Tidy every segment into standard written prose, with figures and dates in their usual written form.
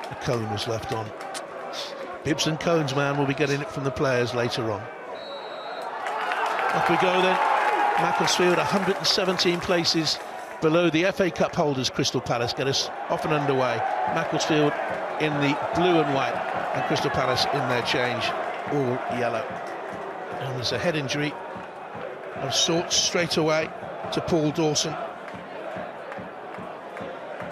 The cone was left on. Bibbs and Cones, man, will be getting it from the players later on. Off we go then. Macclesfield 117 places below the FA Cup holders. Crystal Palace get us off and underway. Macclesfield in the blue and white, and Crystal Palace in their change, all yellow. And there's a head injury of sorts straight away to Paul Dawson.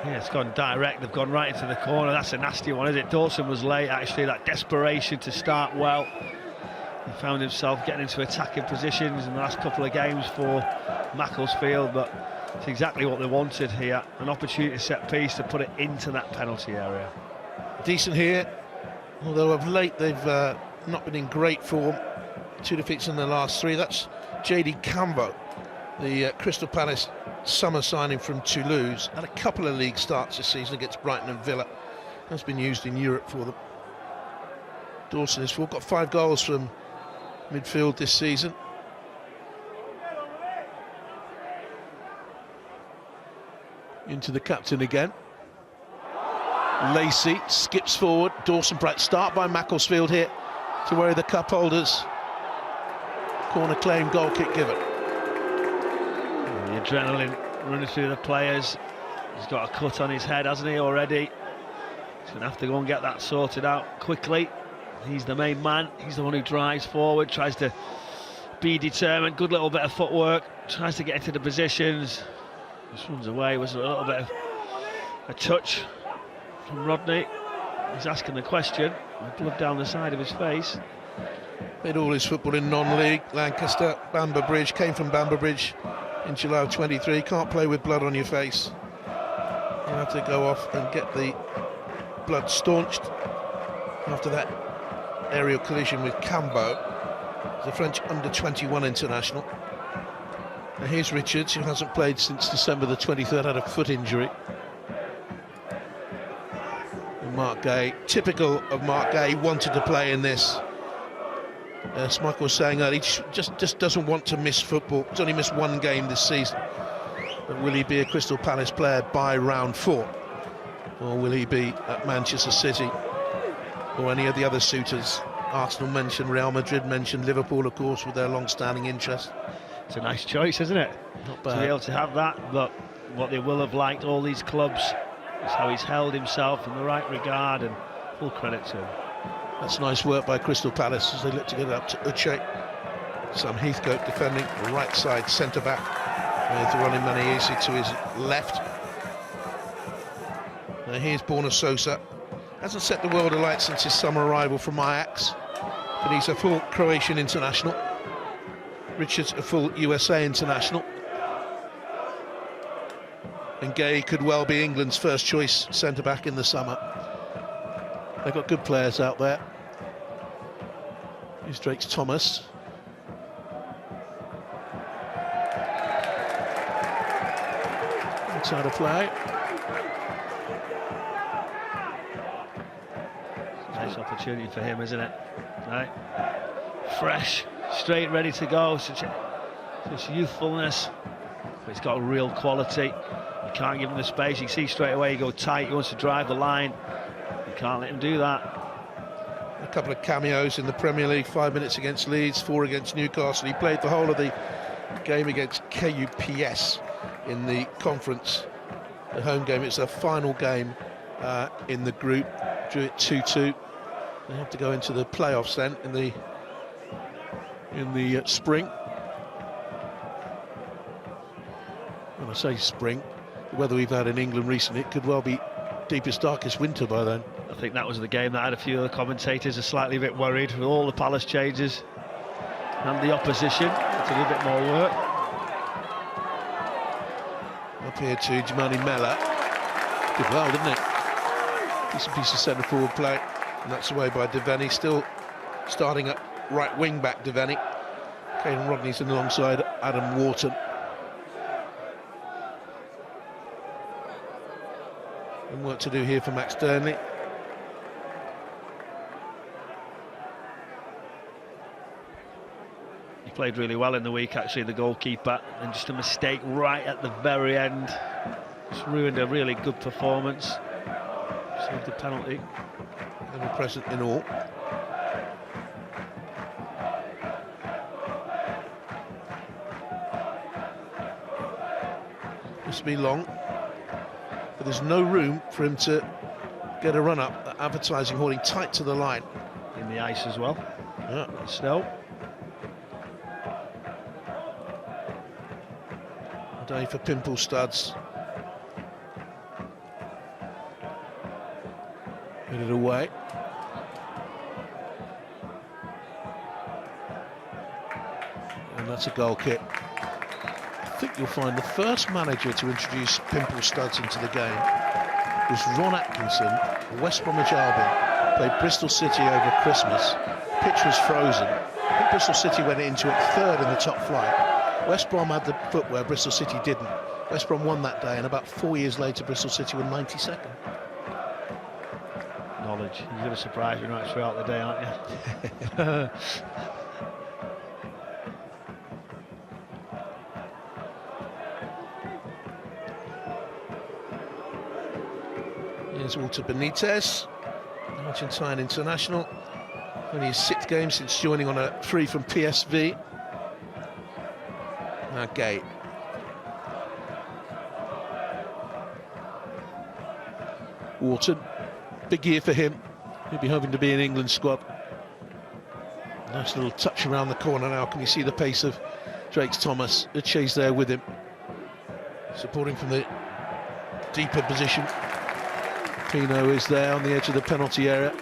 Yeah, it's gone direct, they've gone right into the corner. That's a nasty one, isn't it? Dawson was late, actually, that desperation to start well. He found himself getting into attacking positions in the last couple of games for Macclesfield, but it's exactly what they wanted here. An opportunity set piece to put it into that penalty area. Decent here, although of late they've not been in great form. 2 defeats in the last 3. That's JD Cambo, the Crystal Palace summer signing from Toulouse. Had a couple of league starts this season against Brighton and Villa. Has been used in Europe for them. Dawson has got 5 goals from midfield this season. Into the captain again. Lacey skips forward. Dawson, bright start by Macclesfield here to worry the cup holders. Corner claim, goal kick given. The adrenaline running through the players. He's got a cut on his head, hasn't he, already? He's going to have to go and get that sorted out quickly. He's the main man. He's the one who drives forward, tries to be determined. Good little bit of footwork. Tries to get into the positions. Just runs away. Was a little bit of a touch from Rodney. He's asking the question. Blood down the side of his face. Made all his football in non-league. Lancaster, Bamber Bridge, came from Bamber Bridge in July of 23. Can't play with blood on your face. You have to go off and get the blood staunched after that aerial collision with Cambo, the French under-21 international. Now here's Richards, who hasn't played since December the 23rd, had a foot injury. And Mark Gay, typical of Mark Gay, wanted to play in this. As Michael was saying earlier, he just doesn't want to miss football. He's only missed 1 game this season. But will he be a Crystal Palace player by round 4? Or will he be at Manchester City? Or any of the other suitors? Arsenal mentioned, Real Madrid mentioned, Liverpool, of course, with their long-standing interest. It's a nice choice, isn't it? Not bad. To be able to have that, but what they will have liked, all these clubs, is how he's held himself in the right regard, and full credit to him. That's nice work by Crystal Palace as they look to get it up to Uche. Sam Heathcote defending the right side centre-back with Ronnie Maniesi to his left. Now here's Borna Sosa. Hasn't set the world alight since his summer arrival from Ajax, but he's a full Croatian international. Richards a full USA international. And Gay could well be England's first choice centre-back in the summer. They've got good players out there. Here's Drake's Thomas. Inside of play. Nice opportunity for him, isn't it? Right. Fresh, straight, ready to go. Such youthfulness. But he's got a real quality. You can't give him the space. You see straight away, he goes tight. He wants to drive the line. You can't let him do that. A couple of cameos in the Premier League, 5 minutes against Leeds, 4 against Newcastle. He played the whole of the game against KUPS in the conference, the home game. It's their final game in the group. Drew it 2-2. They have to go into the playoffs then in the spring. When I say spring, the weather we've had in England recently, it could well be deepest, darkest winter by then. I think that was the game that had a few of the commentators are slightly a bit worried with all the Palace changes and the opposition. It's a little bit more work. Up here to Jemani Mella. Did well, didn't it? Decent piece of centre forward play, and that's away by Devaney. Still starting at right wing back, Devaney. Caden Rodney's in alongside Adam Wharton. And work to do here for Max Dearnley. He played really well in the week, actually, the goalkeeper, and just a mistake right at the very end. Just ruined a really good performance. Saved the penalty. Ever present in all. This will be long, but there's no room for him to get a run up. That advertising holding tight to the line. In the ice as well. Yeah. Snow. Day for pimple studs. Hit it away. And that's a goal kick. I think you'll find the first manager to introduce pimple studs into the game was Ron Atkinson. West Bromwich Albion played Bristol City over Christmas. Pitch was frozen. I think Bristol City went into it third in the top flight. West Brom had the footwear, Bristol City didn't. West Brom won that day, and about 4 years later, Bristol City were 92nd. Knowledge. You're going to surprise me right throughout the day, aren't you? Here's Walter Benitez, Argentine international. Only his 6th game since joining on a free from PSV. Now Gate. Wharton, big year for him. He'll be hoping to be in England squad. Nice little touch around the corner now. Can you see the pace of Drake's Thomas? Uche's there with him, supporting from the deeper position. Pino is there on the edge of the penalty area.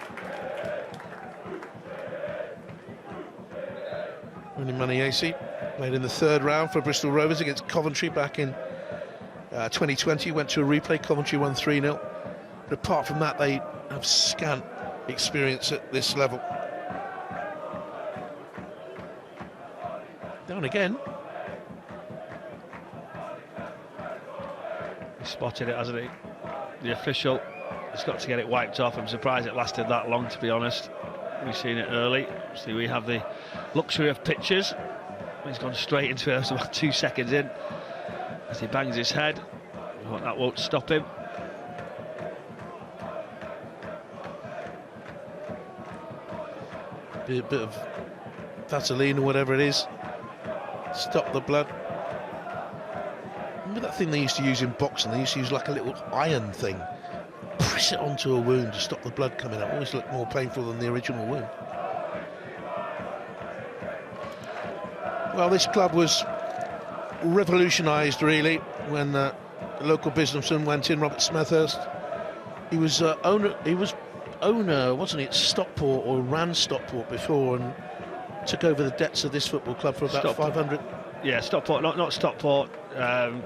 Rooney Maniesi played in the 3rd round for Bristol Rovers against Coventry back in 2020. Went to a replay. Coventry won 3-0. But apart from that, they have scant experience at this level. Down again. He spotted it, hasn't he? The official has got to get it wiped off. I'm surprised it lasted that long, to be honest. We've seen it early. See, we have the luxury of pictures. He's gone straight into it about 2 seconds in as he bangs his head. Well, that won't stop him. A bit of Vaseline or whatever it is. Stop the blood. Remember that thing they used to use in boxing? They used to use like a little iron thing. Press it onto a wound to stop the blood coming out. Always looked more painful than the original wound. Well, this club was revolutionised really when a local businessman went in, Robert Smethurst. He was owner, wasn't he, at Stockport, or ran Stockport before, and took over the debts of this football club for about 500. Yeah, Stockport, not Stockport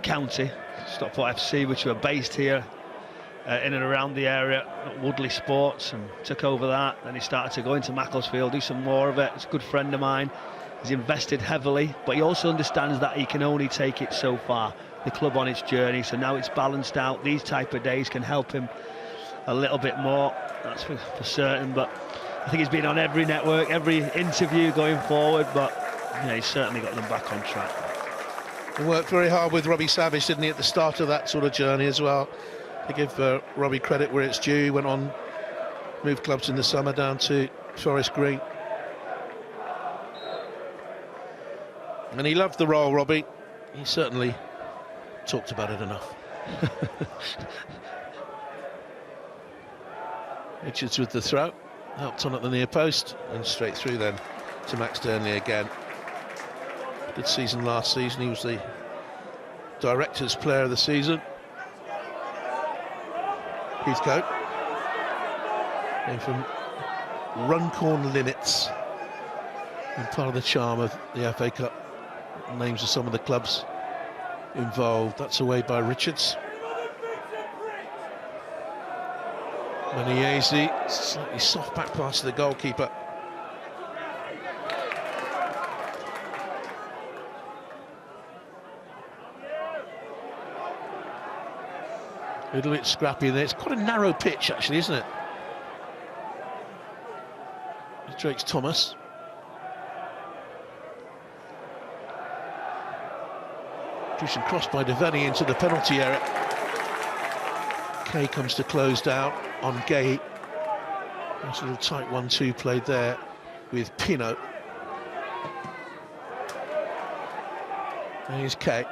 County, Stockport FC, which were based here in and around the area at Woodley Sports, and took over that. Then he started to go into Macclesfield, do some more of it. It's a good friend of mine. He's invested heavily, but he also understands that he can only take it so far, the club on its journey. So now it's balanced out. These type of days can help him a little bit more, that's for certain. But I think he's been on every network, every interview going forward, but yeah, he's certainly got them back on track. He worked very hard with Robbie Savage, didn't he, at the start of that sort of journey as well. To give Robbie credit where it's due. He went on, moved clubs in the summer down to Forest Green. And he loved the role, Robbie. He certainly talked about it enough. Richards with the throw, helped on at the near post, and straight through then to Max Dearnley again. Good season last season. He was the Directors' Player of the Season. Heathcote came from Runcorn Linnets, and part of the charm of the FA Cup. Names of some of the clubs involved. That's away by Richards. Maniesi, slightly soft back pass to the goalkeeper. A little bit scrappy in there. It's quite a narrow pitch, actually, isn't it? Drake's Thomas. Push and cross by Devaney into the penalty area. Kay comes to close down. on Gay. Nice little tight 1-2 played there with Pino. And here's Kay.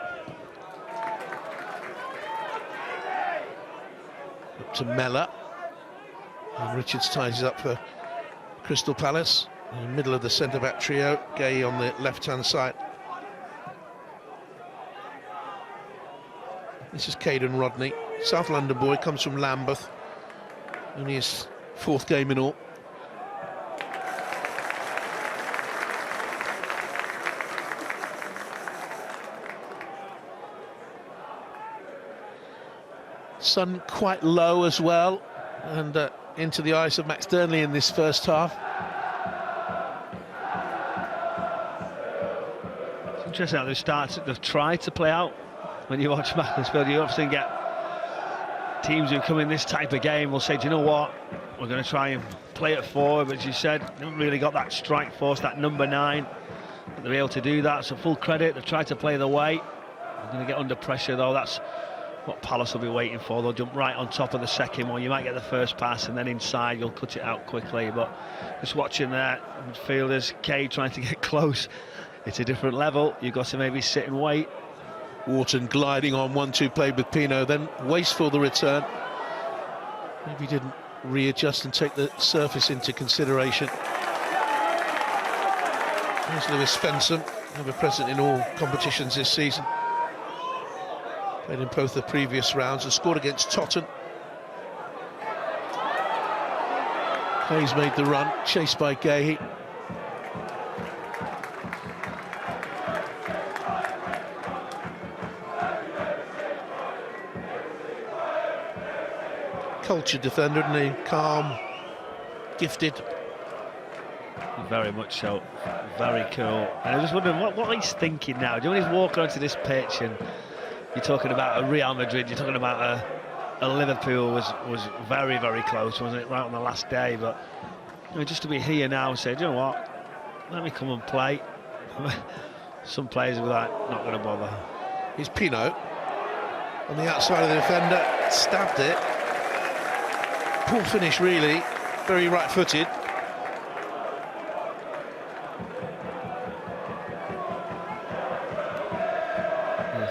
Up to Mella. And Richards ties up for Crystal Palace. In the middle of the centre-back trio, Gay on the left-hand side. This is Caden Rodney, South London boy, comes from Lambeth. Only his 4th game in all. Sun quite low as well, and into the eyes of Max Durnley in this first half. It's interesting how they've tried to play out. When you watch Macclesfield, you often get teams who come in this type of game will say, do you know what, we're going to try and play it forward, but as you said, they haven't really got that strike force, that number 9, but they're able to do that, so full credit. They've tried to play the way. They're going to get under pressure though. That's what Palace will be waiting for. They'll jump right on top of the second one. You might get the first pass and then inside you'll cut it out quickly, but just watching there, midfielders, Kay trying to get close, it's a different level. You've got to maybe sit and wait. Wharton gliding on 1-2 played with Pino, then wasteful the return. Maybe didn't readjust and take the surface into consideration. Here's Lewis Fensom, ever present in all competitions this season. Played in both the previous rounds and scored against Tottenham. Hayes made the run, chased by Gay. Cultured defender, isn't he? Calm, gifted. Very much so, very cool. And I was just wondering what he's thinking now. Do you know when he's walking onto this pitch and you're talking about a Real Madrid, you're talking about a Liverpool was very, very close, wasn't it, right on the last day, but you know, just to be here now and say, do you know what, let me come and play. Some players will be like, not going to bother. Here's Pino on the outside of the defender, stabbed it. Poor finish really, very right-footed.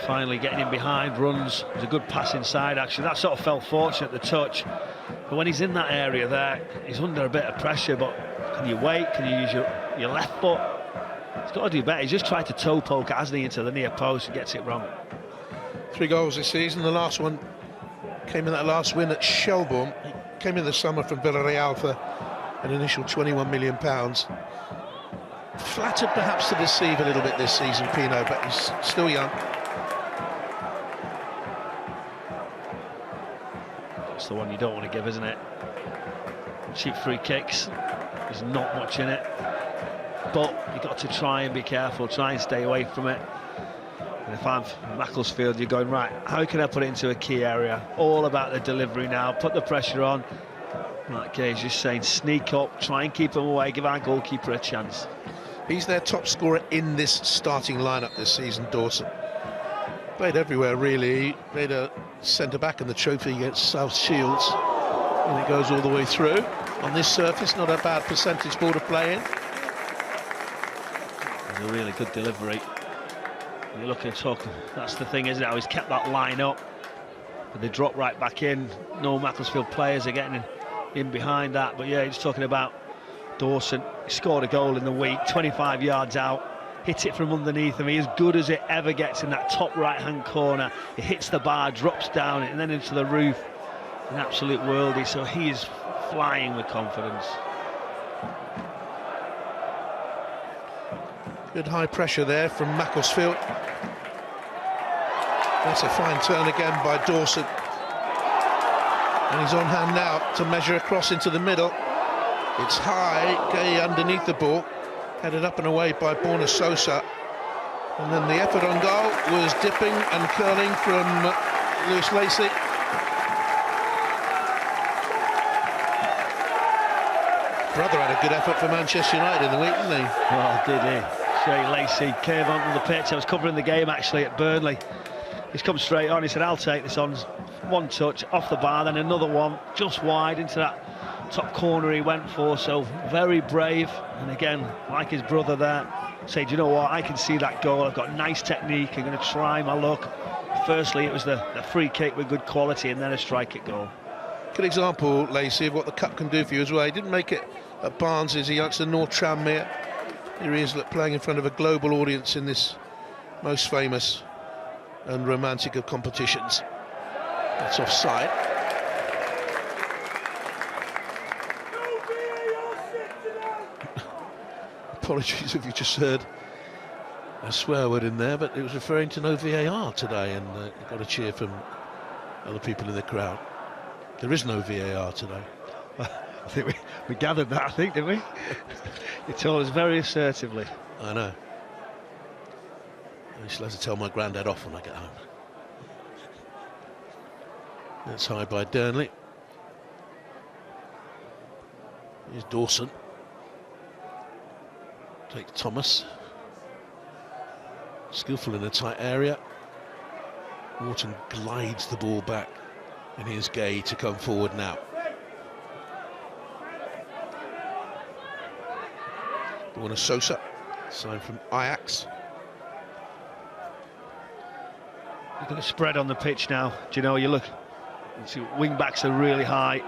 Finally getting in behind, runs, there's a good pass inside actually, that sort of fell fortunate, the touch, but when he's in that area there, he's under a bit of pressure, but can you wait, can you use your left foot? He's got to do better. He's just tried to toe poke, hasn't he, into the near post and gets it wrong. 3 goals this season, the last one came in that last win at Shelbourne. He came in the summer from Villarreal for an initial £21 million. Flattered perhaps to deceive a little bit this season, Pino, but he's still young. That's the one you don't want to give, isn't it? Cheap free kicks, there's not much in it, but you've got to try and be careful, try and stay away from it. And if I'm Macclesfield, you're going, right, how can I put it into a key area? All about the delivery now, put the pressure on. Like Kay's just saying, sneak up, try and keep them away, give our goalkeeper a chance. He's their top scorer in this starting lineup this season, Dawson. Played everywhere really. He played a centre-back in the trophy against South Shields, and it goes all the way through. On this surface, not a bad percentage ball to play in. It's a really good delivery. You're looking to talk, that's the thing, isn't it? How he's kept that line up, but they drop right back in. No Macclesfield players are getting in behind that, but yeah, he's talking about Dawson. He scored a goal in the week, 25 yards out, hit it from underneath him. He's as good as it ever gets in that top right-hand corner. It hits the bar, drops down, and then into the roof. An absolute worldie, so he is flying with confidence. Good high pressure there from Macclesfield. That's a fine turn again by Dawson. And he's on hand now to measure across into the middle. It's high, Gay underneath the ball. Headed up and away by Borna Sosa. And then the effort on goal was dipping and curling from Lewis Lacey. Brother had a good effort for Manchester United in the week, didn't he? Oh, did he? Shay Lacey came onto the pitch. I was covering the game actually at Burnley. He's come straight on. He said, I'll take this on. one touch off the bar, then another one just wide into that top corner he went for. So very brave, and again, like his brother there, say, do you know what, I can see that goal, I've got nice technique, I'm going to try my luck. Firstly, it was the free kick with good quality, and then a strike it goal. Good example, Lacey, of what the cup can do for you as well. He didn't make it at Barnsley, he youngster North Tranmere. Here he is playing in front of a global audience in this most famous and romantic of competitions. That's offside. Apologies if you just heard a swear word in there, but it was referring to no VAR today, and got a cheer from other people in the crowd. There is no VAR today. I think we gathered that, I think, didn't we? He told us very assertively. I know. I shall have to tell my granddad off when I get home. That's high by Durnley. Here's Dawson. Takes Thomas. Skillful in a tight area. Wharton glides the ball back. And here's Gay to come forward now. Borna Sosa, signed from Ajax. You've got a spread on the pitch now. Do you know, you look, wing backs are really high.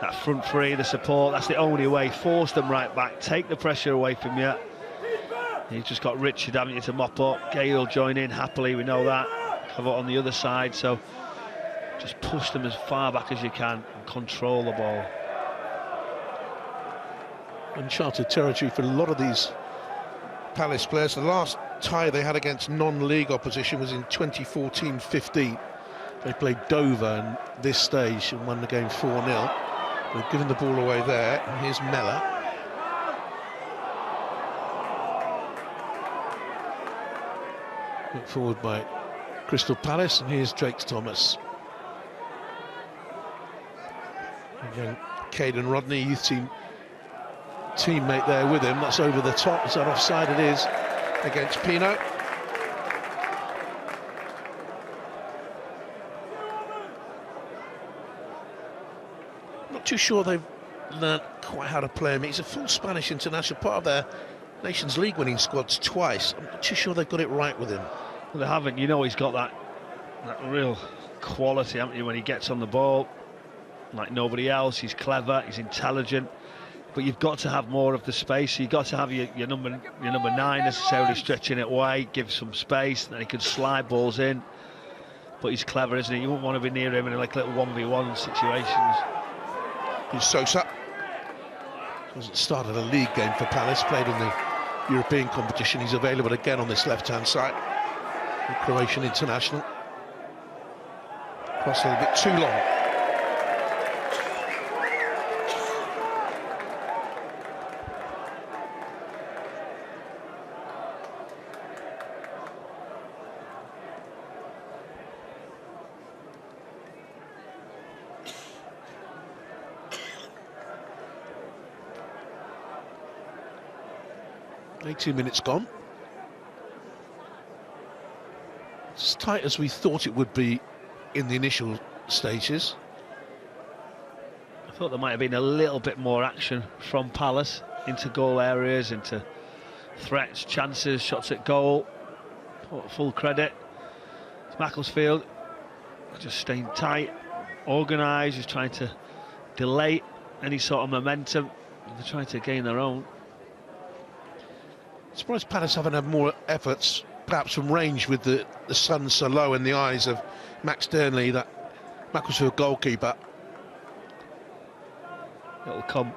That front three, the support, that's the only way. Force them right back, take the pressure away from you. You've just got Richard, haven't you, to mop up. Gay will join in happily, we know that. Cover on the other side, so just push them as far back as you can and control the ball. Uncharted territory for a lot of these Palace players. The last tie they had against non-league opposition was in 2014-15. They played Dover in this stage and won the game 4-0. They've given the ball away there. And here's Mellor. Put forward by Crystal Palace, and here's Drake Thomas. Again, Caden Rodney, youth team teammate there with him. That's over the top. Is that offside? It is, against Pino. Not too sure they've learnt quite how to play him. He's a full Spanish international, part of their Nations League winning squads twice. I'm not too sure they've got it right with him. Well, they haven't. You know, he's got that real quality, haven't you, when he gets on the ball like nobody else. He's clever, he's intelligent, but you've got to have more of the space. You've got to have your number 9 necessarily stretching it away, give some space, then he can slide balls in. But he's clever, isn't he? You wouldn't want to be near him in like little 1v1 situations. Here's Sosa. Hasn't started a league game for Palace, played in the European competition. He's available again on this left-hand side. The Croatian international. Crossed a little bit too long. Two minutes gone. It's as tight as we thought it would be in the initial stages. I thought there might have been a little bit more action from Palace into goal areas, into threats, chances, shots at goal. Full credit to Macclesfield, just staying tight, organised, just trying to delay any sort of momentum. They're trying to gain their own. Surprised Palace haven't had more efforts, perhaps from range, with the sun so low in the eyes of Max Durnley, that Macclesfield goalkeeper. It'll come.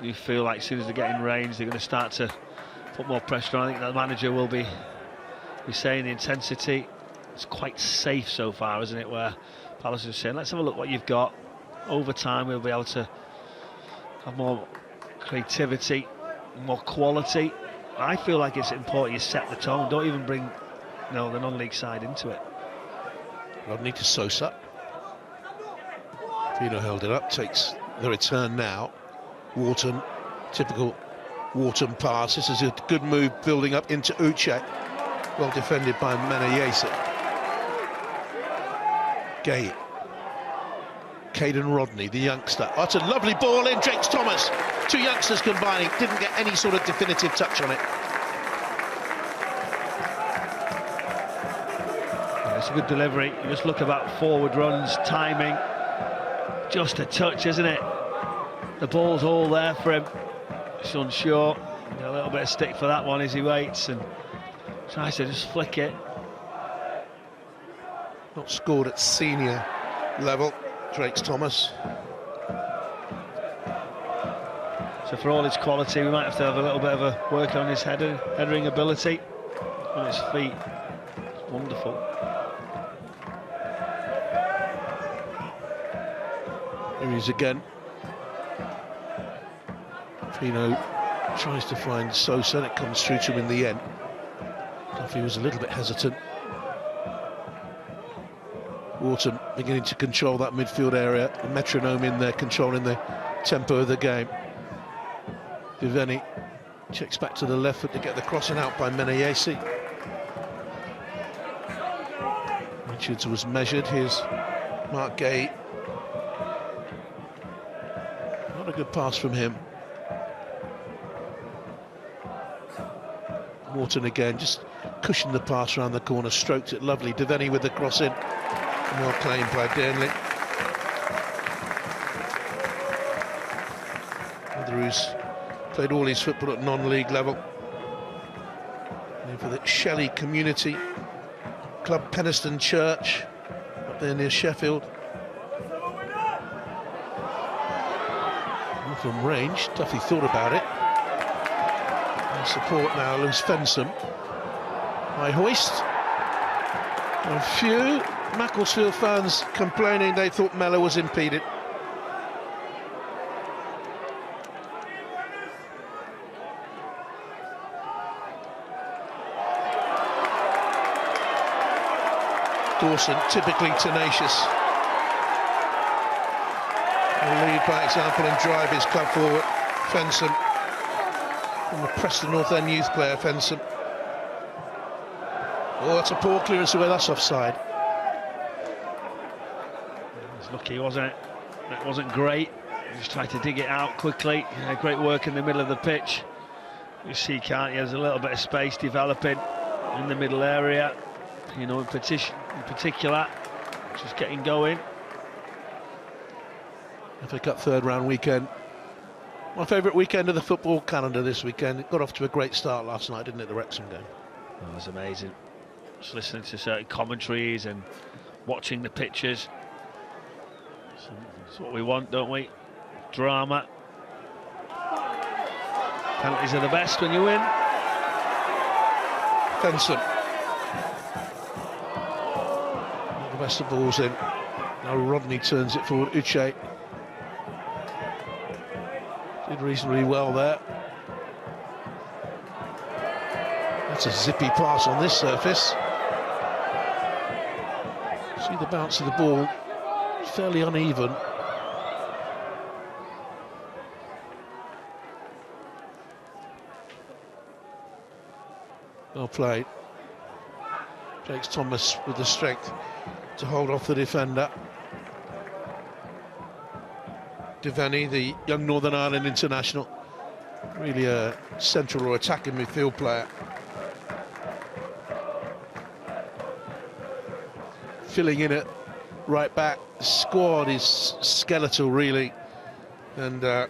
You feel like as soon as they get in range, they're going to start to put more pressure on. I think the manager will be saying the intensity. It's quite safe so far, isn't it? Where Palace is saying, let's have a look what you've got. Over time, we'll be able to have more creativity, more quality. I feel like it's important you set the tone. Don't even bring the non-league side into it. Rodney to Sosa. Pino held it up, takes the return now. Wharton, typical Wharton pass. This is a good move building up into Uche. Well defended by Manayese. Gay. Caden Rodney, the youngster. Oh, it's a lovely ball in. Jakes Thomas. Two youngsters combining. Didn't get any sort of definitive touch on it. It's a good delivery. You just look about forward runs, timing. Just a touch, isn't it? The ball's all there for him. He's unsure. A little bit of stick for that one as he waits and tries to just flick it. Not scored at senior level, Jakes Thomas. So for all his quality, we might have to have a little bit of a work on his headering ability. On his feet, it's wonderful. Here he is again. Pino tries to find Sosa, and it comes through to him in the end. Duffy was a little bit hesitant. Wharton beginning to control that midfield area. The metronome in there, controlling the tempo of the game. Viveni checks back to the left foot to get the crossing out by Menayesi. Richards was measured. Here's Mark Gay. Not a good pass from him. Wharton again, just cushioned the pass around the corner, stroked it lovely. Devaney with the cross in. Well claimed by Burnley. Who's played all his football at non-league level. And for the Shelley Community Club, Penistone Church, up there near Sheffield. From range, Duffy thought about it. And support now, Lewis Fensom. High hoist. A few Macclesfield fans complaining they thought Mellor was impeded. Dawson, typically tenacious. He'll lead by example and drive his club forward. Fensom, from the Preston North End youth player, Fensom. Oh, that's a poor clearance away, that's offside. It was lucky, wasn't it? That wasn't great. He just tried to dig it out quickly. Great work in the middle of the pitch. You see, can't you? There's a little bit of space developing in the middle area. You know, in particular, just getting going. FA Cup third round weekend. My favourite weekend of the football calendar this weekend. It got off to a great start last night, didn't it, the Wrexham game? Oh, it was amazing. Just listening to certain commentaries and watching the pictures. That's what we want, don't we? Drama. Penalties are the best when you win. Fensom. The best of balls in. Now Rodney turns it forward. Uche did reasonably well there. That's a zippy pass on this surface. See the bounce of the ball, fairly uneven. Well played. Jakes Thomas with the strength to hold off the defender. Devaney, the young Northern Ireland international, really a central or attacking midfield player. Filling in at right back. The squad is skeletal, really, and the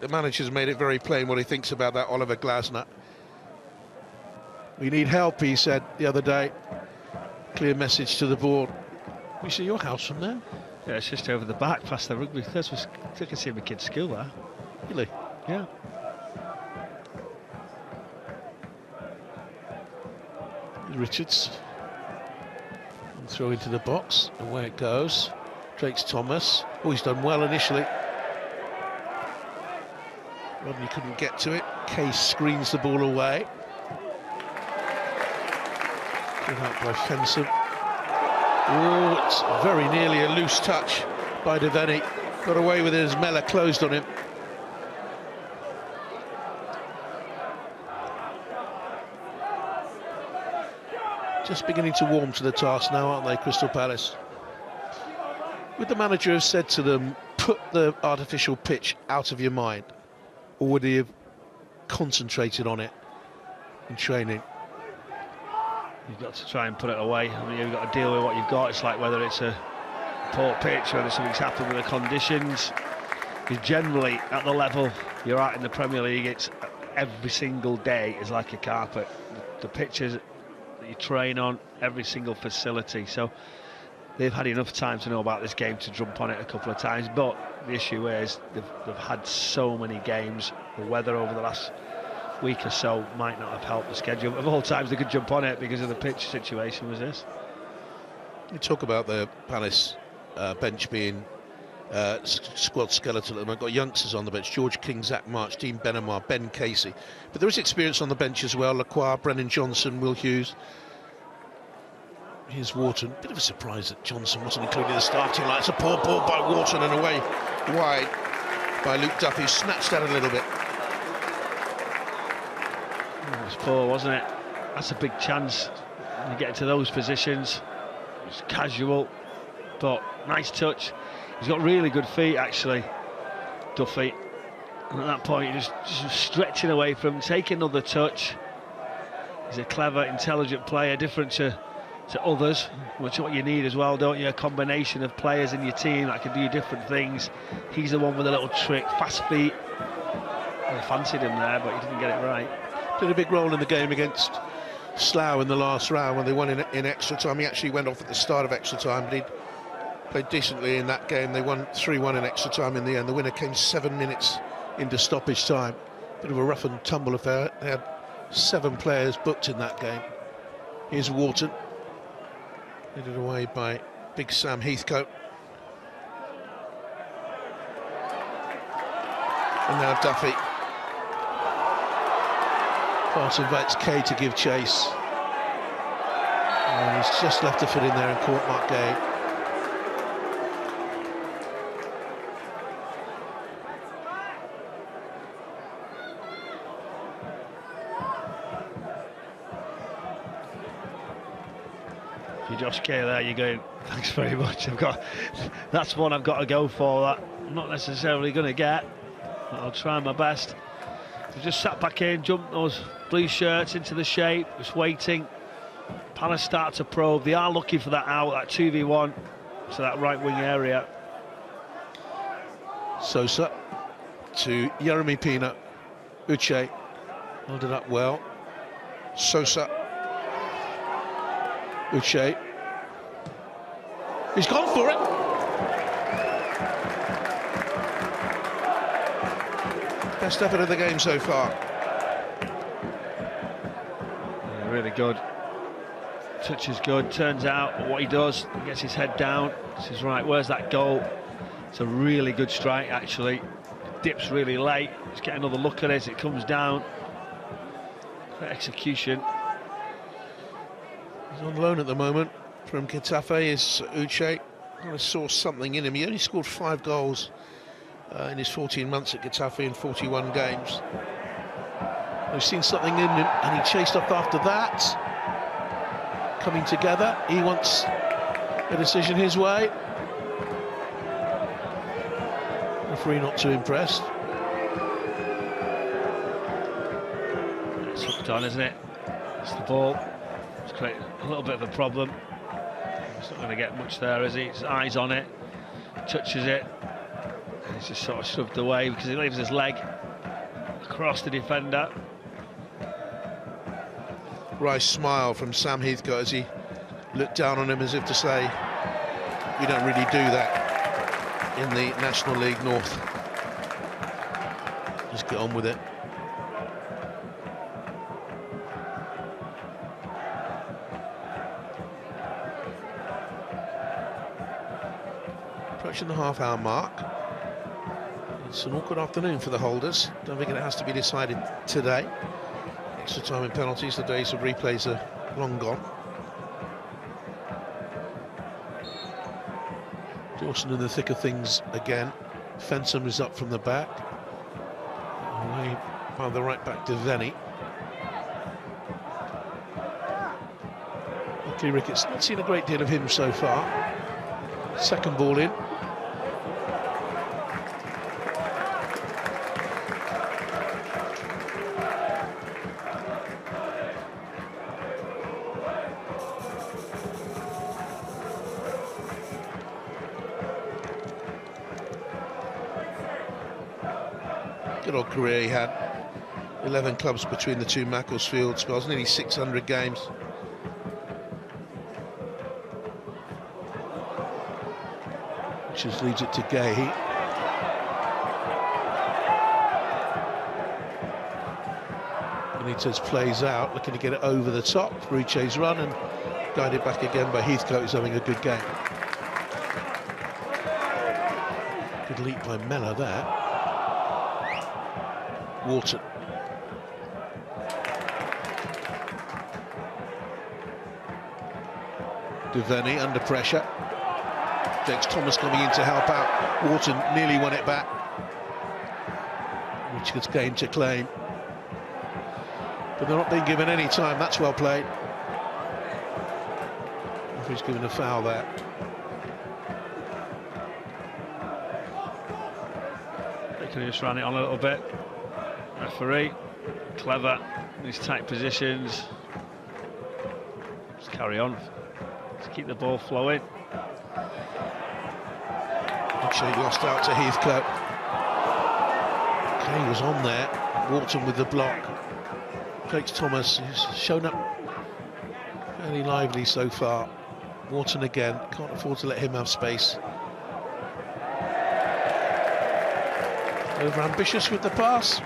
manager's made it very plain what he thinks about that Oliver Glasner. We need help, he said the other day. Clear message to the board. We see your house from there? Yeah, it's just over the back past the rugby. I can see my kid's school there. Really? Yeah. Richards. And throw into the box. Away it goes. Jakes Thomas. Oh, he's done well initially. Rodney couldn't get to it. Case screens the ball away. Good out by Fensom. Oh, it's very nearly a loose touch by Devaney. Got away with it as Mellor closed on him. Just beginning to warm to the task now, aren't they, Crystal Palace? Would the manager have said to them, put the artificial pitch out of your mind, or would he have concentrated on it in training? You've got to try and put it away. I mean, you've got to deal with what you've got. It's like whether it's a poor pitch, whether something's happened with the conditions. Because generally, at the level you're at in the Premier League, it's every single day is like a carpet. The pitches that you train on, every single facility. So they've had enough time to know about this game to jump on it a couple of times. But the issue is they've had so many games. The weather over the last week or so might not have helped the schedule. Of all times they could jump on it because of the pitch situation was this. You talk about the Palace bench being squad skeleton. I've got youngsters on the bench: George King, Zach March, Dean Benamar, Ben Casey. But there is experience on the bench as well: Lacroix, Brennan Johnson, Will Hughes. Here's Wharton. Bit of a surprise that Johnson wasn't included in the starting line. It's a poor ball by Wharton and away wide by Luke Duffy, snatched that a little bit. It was poor, wasn't it? That's a big chance when you get into those positions. It's casual, but nice touch. He's got really good feet, actually, Duffy. And at that point, you're just stretching away from him, take another touch. He's a clever, intelligent player, different to others, which is what you need as well, don't you? A combination of players in your team that can do different things. He's the one with a little trick, fast feet. I fancied him there, but he didn't get it right. Played a big role in the game against Slough in the last round when they won in extra time. He actually went off at the start of extra time, but he played decently in that game. They won 3-1 in extra time in the end. The winner came 7 minutes into stoppage time. Bit of a rough and tumble affair. They had 7 players booked in that game. Here's Wharton, headed away by big Sam Heathcote. And now Duffy. Pass invites Kay to give chase. And he's just left a foot in there and caught Mark Gay. If you're Josh Kay there, you're going, thanks very much. That's one I've got to go for. That I'm not necessarily going to get, but I'll try my best. We've just sat back in, jumped those blue shirts into the shape, just waiting. Palace start to probe. They are looking for that out, that 2v1 to that right wing area. Sosa to Jeremy Pina. Uche held it up well. Sosa. Uche. He's gone for it. Best effort of the game so far. Yeah, really good. Touch is good. Turns out what he does, he gets his head down. Says, right, where's that goal? It's a really good strike, actually. Dips really late. Let's get another look at it. It comes down. For execution. He's on loan at the moment from Getafe. Is Uche. I saw something in him. He only scored 5 goals in his 14 months at Getafe in 41 games. I've seen something in him, and he chased up after that. Coming together, he wants a decision his way. Referee not too impressed. It's hooked on, isn't it? It's the ball. It's created a little bit of a problem. He's not going to get much there, is he? His eyes on it, touches it. He's just sort of shoved away because he leaves his leg across the defender. Rice smile from Sam Heathcote as he looked down on him as if to say, you don't really do that in the National League North. Just get on with it. Approaching the half-hour mark. It's an awkward afternoon for the holders. Don't think it has to be decided today. Extra time and penalties, the days of replays are long gone. Dawson in the thick of things again. Fensom is up from the back. Away by the right back to Venny. Buckley-Ricketts, not seen a great deal of him so far. Second ball in. Good old career he had. 11 clubs between the two Macclesfield spells, nearly 600 games. Which just leaves it to Gay. Benitez plays out, looking to get it over the top. Ruche's run and guided back again by Heathcote, who's having a good game. Good leap by Mellor there. Wharton. Devaney under pressure. Jakes Thomas coming in to help out. Wharton nearly won it back. Richards gained to claim. But they're not being given any time. That's well played. Referee's given a foul there. They could have just ran it on a little bit. Referee, clever in his tight positions. Just carry on. Just keep the ball flowing. Actually lost out to Heathcote. Kay was on there. Wharton with the block. Jakes Thomas, who's shown up fairly lively so far. Wharton again, can't afford to let him have space. Over ambitious with the pass.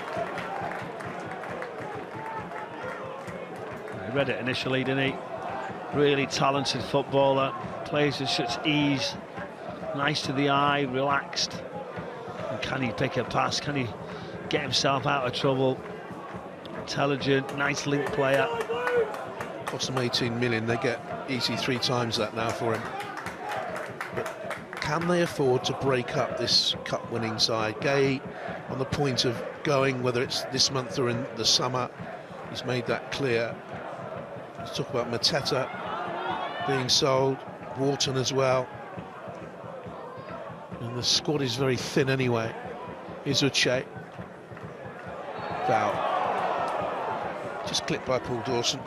He read it initially, didn't he? Really talented footballer, plays with such ease, nice to the eye, relaxed. And can he pick a pass? Can he get himself out of trouble? Intelligent, nice link player. Cost them 18 million, they get easy 3 times that now for him. But can they afford to break up this cup-winning side? Gay on the point of going, whether it's this month or in the summer. He's made that clear. Let's talk about Mateta being sold, Wharton as well. And the squad is very thin anyway. Here's Uche. Foul. Just clipped by Paul Dawson.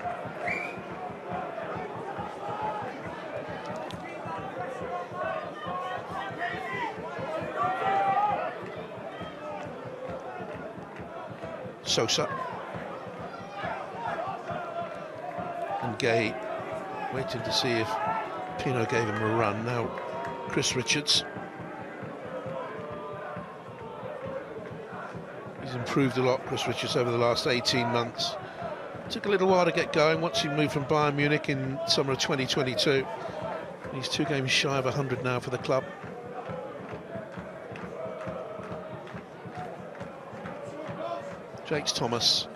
Sosa. And Gay waiting to see if Pino gave him a run. Now Chris Richards. He's improved a lot, Chris Richards, over the last 18 months. Took a little while to get going once he moved from Bayern Munich in summer of 2022. He's 2 games shy of 100 now for the club. Jakes Thomas.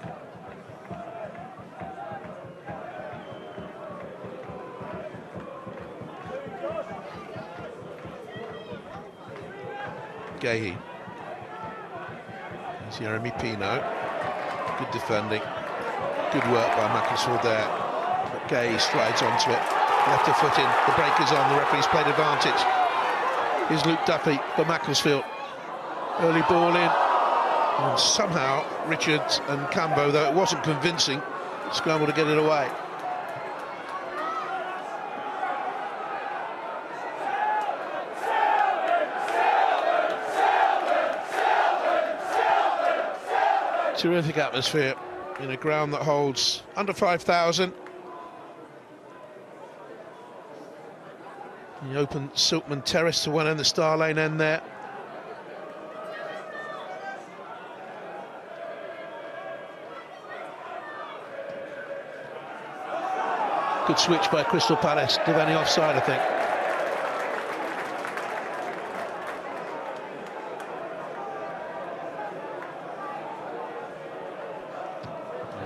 Gahey. Here's Jeremy Pino. Good defending. Good work by Macclesfield there. But Gahey strides onto it. Left her foot in. The break is on. The referee's played advantage. Here's Luke Duffy for Macclesfield. Early ball in. And somehow Richards and Cambo, though it wasn't convincing, scrambled to get it away. Terrific atmosphere in a ground that holds under 5,000. The open Silkmen terrace to one end, the Star Lane end there. Good switch by Crystal Palace. Devaney offside, I think.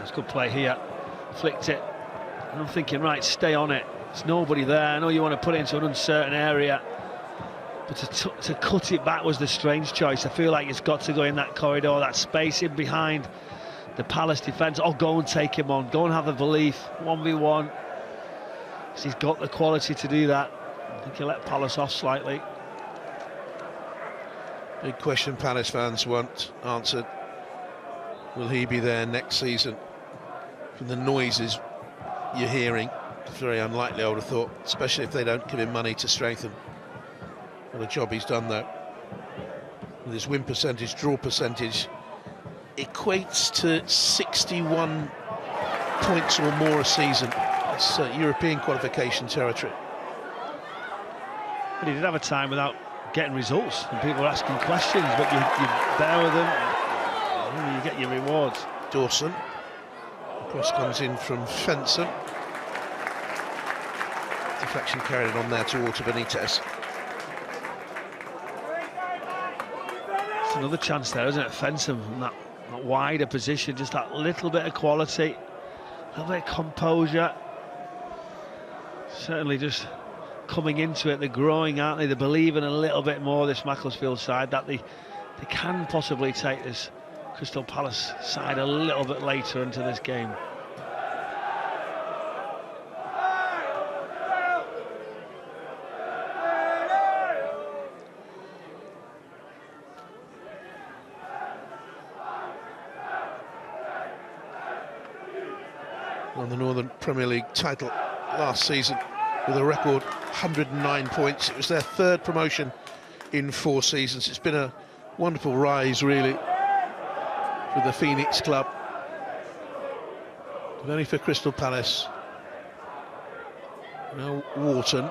It's good play here. Flicked it. And I'm thinking, right, stay on it. There's nobody there. I know you want to put it into an uncertain area, but to cut it back was the strange choice. I feel like it's got to go in that corridor, that space in behind the Palace defence. Or go and take him on. Go and have the belief. 1v1. He's got the quality to do that. I think he let Palace off slightly. Big question Palace fans want answered. Will he be there next season? From the noises you're hearing, it's very unlikely, I would have thought, especially if they don't give him money to strengthen. What a job he's done, though. With his win percentage, draw percentage, equates to 61 points or more a season. It's European qualification territory. But he did have a time without getting results, and people are asking questions, but you bear with them, and you get your rewards. Dawson. The cross comes in from Fenson. Deflection carried on there towards Benitez. It's another chance there, isn't it? Fenson from that wider position, just that little bit of quality, a little bit of composure. Certainly just coming into it, they're growing, aren't they? They're believing a little bit more, this Macclesfield side, that they can possibly take this Crystal Palace side a little bit later into this game. Won the Northern Premier League title last season with a record 109 points. It was their third promotion in 4 seasons. It's been a wonderful rise, really, for the Phoenix club. But only for Crystal Palace. Now Wharton.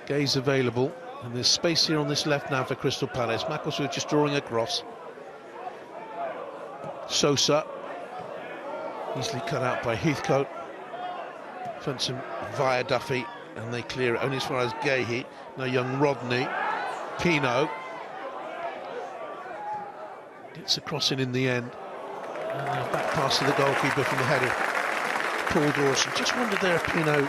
Gaze available. And there's space here on this left now for Crystal Palace. Macclesfield just drawing across. Sosa. Easily cut out by Heathcote. Fenson via Duffy, and they clear it only as far as Gahey. Now young Rodney. Pino gets a crossing in the end. And back pass to the goalkeeper from the header. Paul Dawson. Just wondered there if Pino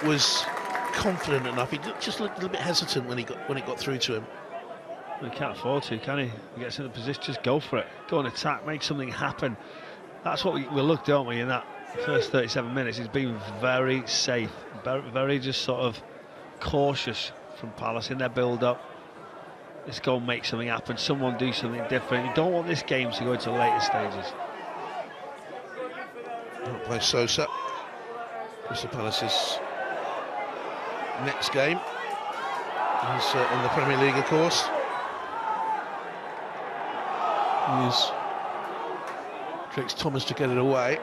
was confident enough. He just looked a little bit hesitant when it got through to him. Well, he can't afford to, can he? He gets in the position, just go for it. Go and attack, make something happen. That's what we look, don't we, in that first 37 minutes. He's been very safe, very just sort of cautious from Palace in their build-up. Let's go and make something happen, someone do something different. You don't want this game to go into later stages. Not by Sosa. Crystal Palace's next game is in the Premier League, of course. Tricks Thomas to get it away.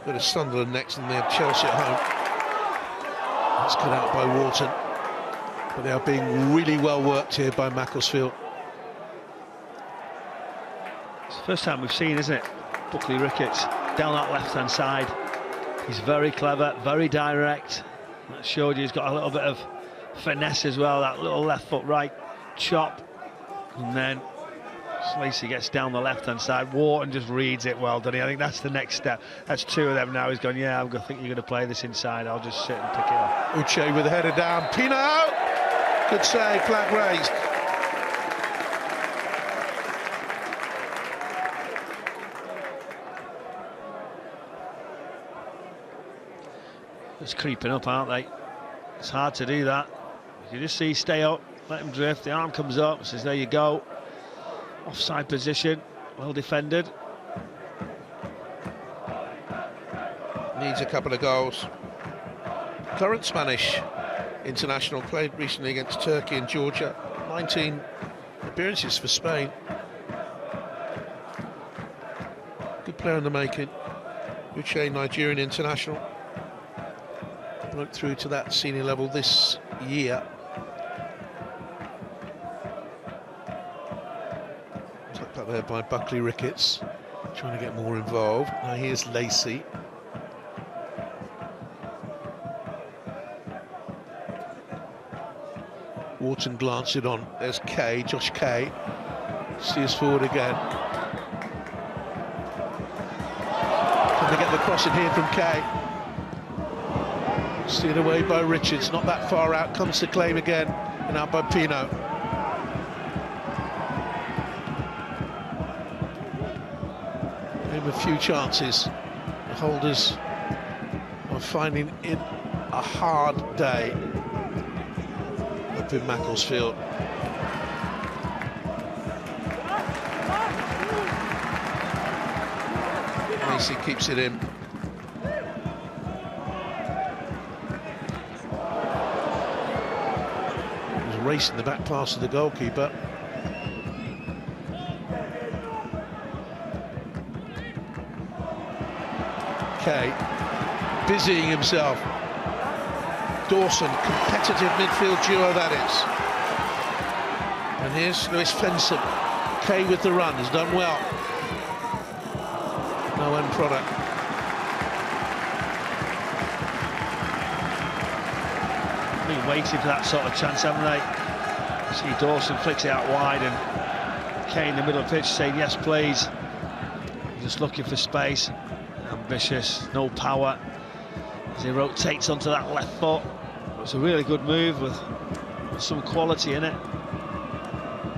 Bit of Sunderland next, and they have Chelsea at home. That's cut out by Wharton, but they are being really well worked here by Macclesfield. It's the first time we've seen, isn't it, Buckley-Ricketts down that left-hand side. He's very clever, very direct. That showed you he's got a little bit of finesse as well. That little left foot right chop, and then Slacey gets down the left-hand side. Wharton just reads it well, doesn't he? I think that's the next step. That's 2 of them now. He's gone, yeah, I think you're going to play this inside. I'll just sit and pick it up. Uche with the header down. Pino! Good save, flag raised. It's creeping up, aren't they? It's hard to do that. You just see, stay up, let him drift. The arm comes up, says, there you go. Offside position, well defended. Needs a couple of goals. Current Spanish international, played recently against Turkey and Georgia. 19 appearances for Spain. Good player in the making. Uche, Nigerian international. Broke through to that senior level this year. Tucked up there by Buckley-Ricketts, trying to get more involved. Now here's Lacey. Wharton glanced it on. There's Kay, Josh Kay. Steers forward again. Can they get the cross in here from Kay? Steered away by Richards, not that far out, comes to claim again, and out by Pino. Gave him a few chances. The holders are finding it a hard day up in Macclesfield. Macy keeps it in. He was racing the back pass of the goalkeeper. Kay busying himself. Dawson, competitive midfield duo that is. And here's Lewis Fenson. Kay with the run, has done well. No end product. Been waiting for that sort of chance, haven't they? See Dawson flicks it out wide and Kay in the middle of the pitch saying yes please. Just looking for space. Ambitious, no power. As he rotates onto that left foot. It's a really good move with some quality in it.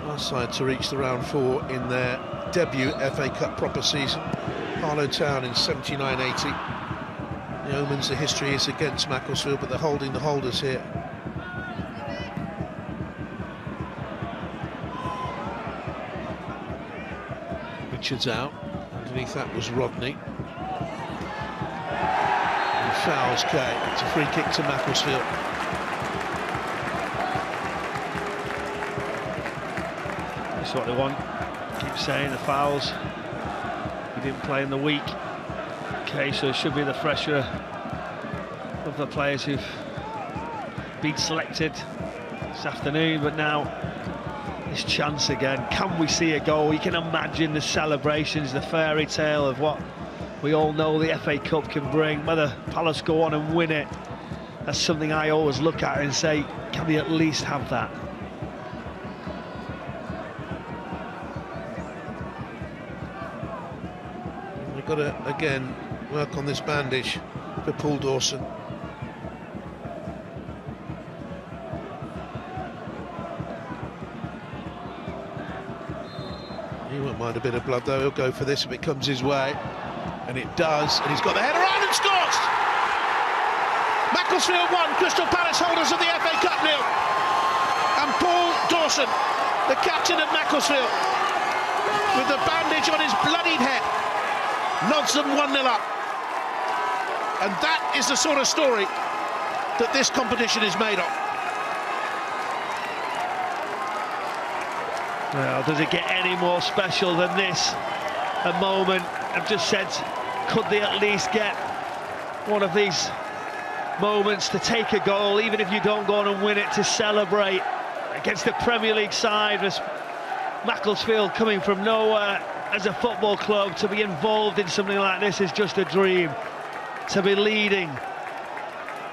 Last side to reach the round 4 in their debut FA Cup proper season. Harlow Town in 79-80. The omens, the history is against Macclesfield, but they're holding the holders here. Richards out. Underneath that was Rodney. And fouls Kay. It's a free kick to Macclesfield. That's what they want. Keep saying the fouls. He didn't play in the week. Okay, so it should be the fresher of the players who've been selected this afternoon, but now this chance again. Can we see a goal? You can imagine the celebrations, the fairy tale of what we all know the FA Cup can bring. Whether Palace go on and win it, that's something I always look at and say, can we at least have that? We've got to, again, work on this bandage for Paul Dawson. He won't mind a bit of blood though, he'll go for this if it comes his way. And it does, and he's got the header on and scores! Macclesfield 1, Crystal Palace holders of the FA Cup 0. And Paul Dawson, the captain of Macclesfield, with the bandage on his bloodied head, nods them 1-0 up. And that is the sort of story that this competition is made of. Well, does it get any more special than this? A moment, I've just said, could they at least get one of these moments to take a goal, even if you don't go on and win it, to celebrate against the Premier League side? As Macclesfield coming from nowhere as a football club, to be involved in something like this is just a dream. To be leading,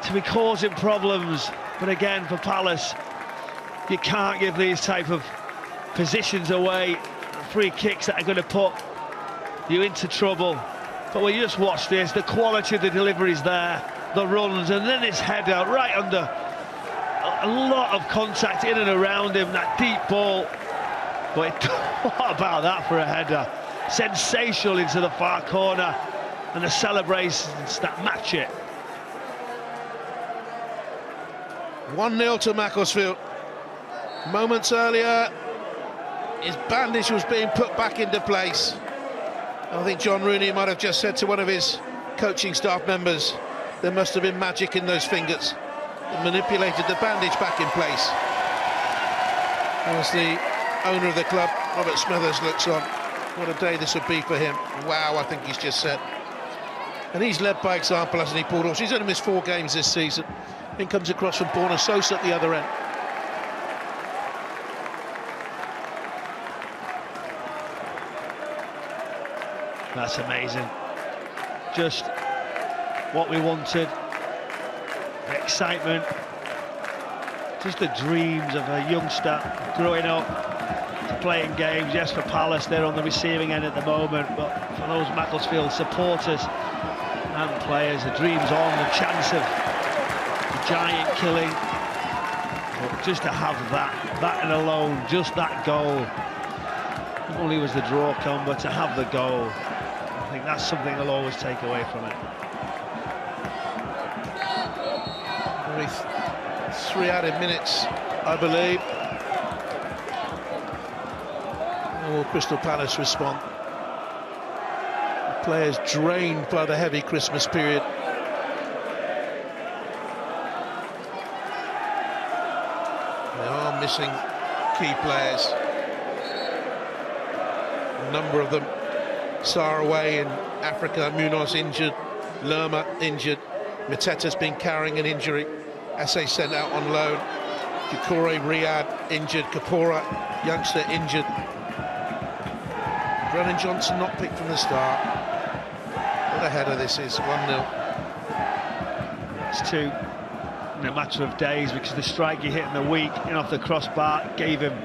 to be causing problems, but again for Palace, you can't give these type of positions away, free kicks that are going to put you into trouble. But when you just watch this, the quality of the deliveries there, the runs, and then his header right under a lot of contact in and around him, that deep ball. But what about that for a header? Sensational into the far corner, and the celebrations that match it. 1-0 to Macclesfield. Moments earlier, his bandage was being put back into place. I think John Rooney might have just said to one of his coaching staff members, there must have been magic in those fingers that manipulated the bandage back in place. As the owner of the club, Robert Smithers, looks on, what a day this would be for him. Wow, I think he's just said. And he's led by example, hasn't he, Paul Dawson? He's only missed 4 games this season. Then comes across from Borna Sosa at the other end. That's amazing. Just what we wanted. The excitement. Just the dreams of a youngster growing up, playing games. Yes, for Palace, they're on the receiving end at the moment, but for those Macclesfield supporters and players, the dream's on, the chance of the giant killing. But just to have that and alone, just that goal. Not only was the draw come, but to have the goal, I think that's something they'll always take away from it. be 3 added minutes, I believe. Will Crystal Palace respond? The players drained by the heavy Christmas period. They are missing key players. A number of them. Sarr away in Africa, Munoz injured, Lerma injured, Mateta's been carrying an injury, Esse sent out on loan, Doucouré Riyad injured, Kapora, youngster injured, Brennan Johnson not picked from the start. What a header this is, 1-0. It's 2 in a matter of days, because the strike he hit in the week in off the crossbar gave him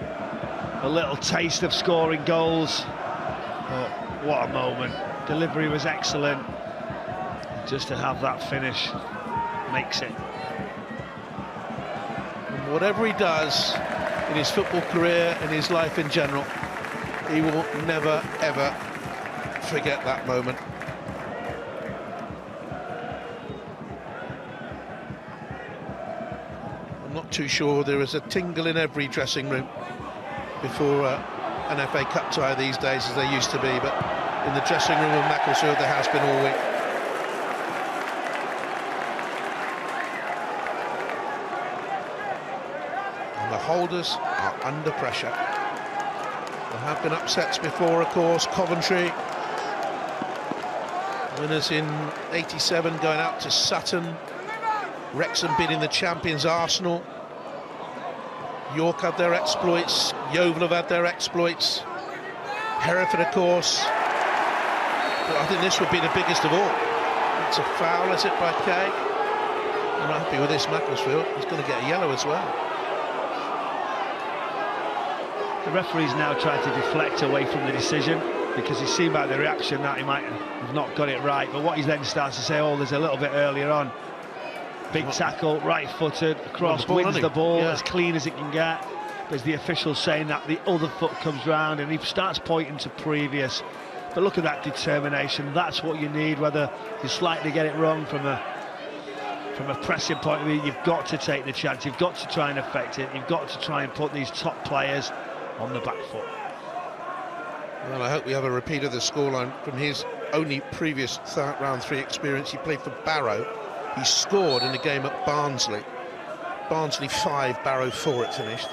a little taste of scoring goals. Oh, what a moment. Delivery was excellent. Just to have that finish makes it. And whatever he does in his football career, in his life in general, he will never, ever forget that moment. I'm not too sure. There is a tingle in every dressing room before an FA Cup tie these days, as there used to be, but in the dressing room of Macclesfield there has been all week. And the holders are under pressure. There have been upsets before, of course. Coventry, winners in '87, going out to Sutton. Wrexham beating the champions Arsenal. York had their exploits, Yeovil have had their exploits, Hereford, of course. But I think this would be the biggest of all. It's a foul, is it, by Kay? I'm not happy with this, Macclesfield. He's going to get a yellow as well. The referee's now tried to deflect away from the decision, because he's seen by the reaction that he might have not got it right. But what he then starts to say, oh, there's a little bit earlier on. Big tackle, right-footed, across, wins the ball as clean as it can get. There's the official saying that the other foot comes round, and he starts pointing to previous. But look at that determination. That's what you need, whether you slightly get it wrong from a pressing point of view. You've got to take the chance. You've got to try and affect it. You've got to try and put these top players on the back foot. Well, I hope we have a repeat of the scoreline from his only previous round 3 experience. He played for Barrow. He scored in a game at Barnsley. Barnsley 5, Barrow 4 it finished.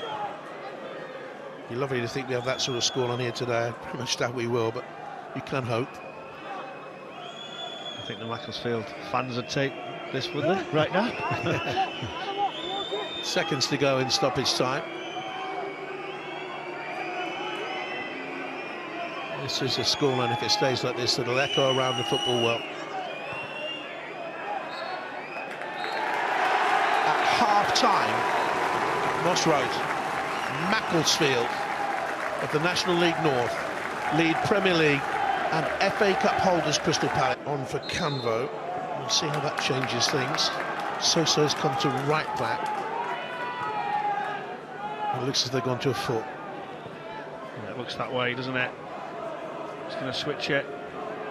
It'd be lovely to think we have that sort of score on here today. I pretty much doubt we will, but you can hope. I think the Macclesfield fans would take this, wouldn't they, right now? Seconds to go in stoppage time. This is a scoreline, if it stays like this, that'll echo around the football world. Time, Moss Road, Macclesfield of the National League North lead Premier League and FA Cup holders Crystal Palace on for Canvo. We'll see how that changes things. Sosa's come to right back. It looks as they've gone to a full. Yeah, it looks that way, doesn't it? Just going to switch it,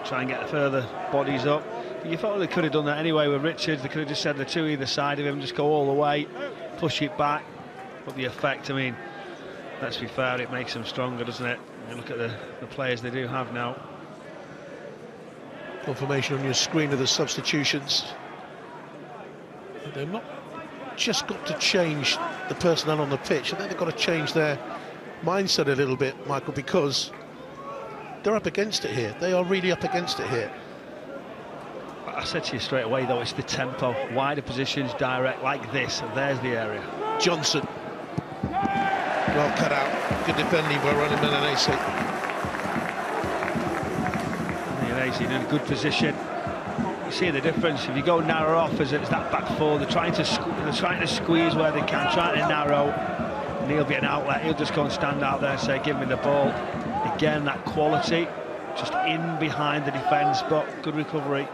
try and get further bodies up. You thought they could have done that anyway with Richards. They could have just said the two either side of him, just go all the way, push it back. But the effect, I mean, let's be fair, it makes them stronger, doesn't it? You look at the players they do have now. Confirmation on your screen of the substitutions. They've not just got to change the personnel on the pitch. I think they've got to change their mindset a little bit, Michael, because they're up against it here. They are really up against it here. I said to you straight away, though, it's the tempo, wider positions, direct, like this, and there's the area. Johnson, well cut out, good defending by Ronnie Milanese. Milanese in a good position. You see the difference. If you go narrow off as it's that back four, they're trying to squeeze where they can, trying to narrow, and he'll be an outlet. He'll just go and stand out there and say, give me the ball. Again, that quality, just in behind the defence, but good recovery.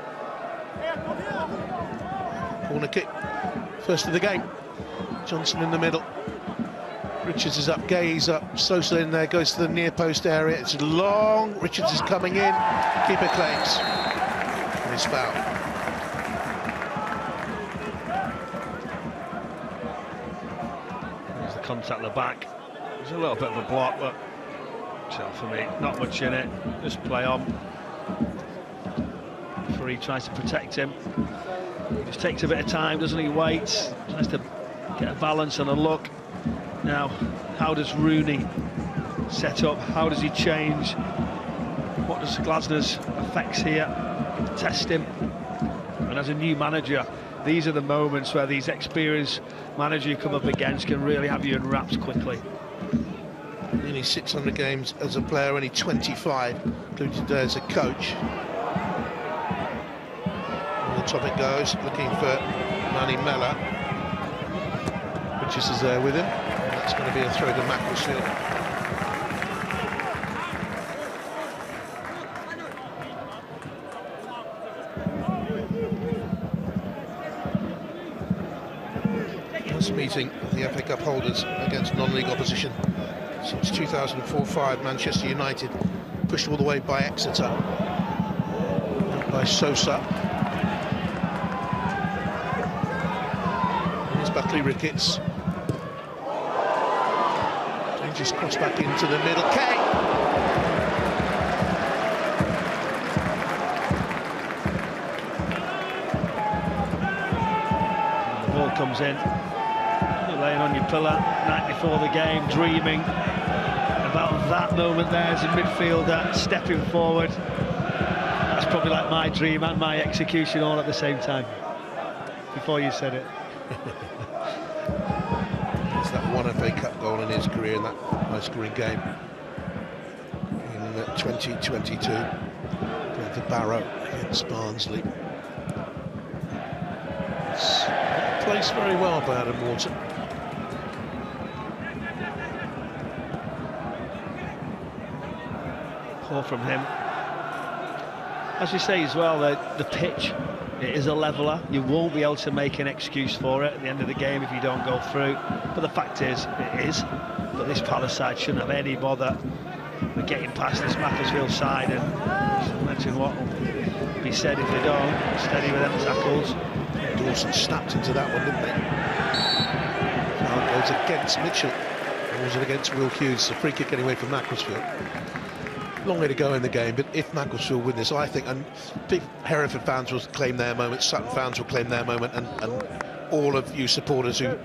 Corner kick, first of the game. Johnson in the middle. Richards is up, Gay's up, Sosa in there, goes to the near post area. It's long, Richards is coming in, keeper claims. And it's foul. contact at the back. There's a little bit of a block, but for me, not much in it. Just play on. Referee tries to protect him. He just takes a bit of time, doesn't he? Waits, tries to get a balance and a look. Now, how does Rooney set up? How does he change? What does Glasner's effects here test him? And as a new manager, these are the moments where these experienced managers you come up against can really have you in wraps quickly. Nearly 600 games as a player, only 25, including today as a coach. And the top it goes, looking for Manny Mella. Richards is there with him. And that's going to be a throw to Macclesfield. First meeting of the FA Cup holders against non-league opposition since 2004-05, Manchester United, pushed all the way by Exeter, by Sosa. Here's Buckley-Ricketts. Dangerous cross back into the middle. Kay! The ball comes in. You're laying on your pillow, night before the game, dreaming about that moment there as a midfielder, stepping forward. That's probably like my dream and my execution all at the same time, before you said it. It's that one FA Cup goal in his career in that high-scoring game in 2022, playing for Barrow against Barnsley. It's placed very well by Adam Wharton. From him, as you say as well, the pitch, it is a leveller. You won't be able to make an excuse for it at the end of the game if you don't go through, but the fact is it is. But this Palace side shouldn't have any bother with getting past this Macclesfield side, and just imagine what will be said if they don't. Steady with them tackles. Dawson snapped into that one, didn't they? Now it goes against Mitchell, or was it against Will Hughes? A free kick anyway from Macclesfield. Long way to go in the game, but if Macclesfield win this, I think, and Hereford fans will claim their moment, Sutton fans will claim their moment, and all of you supporters who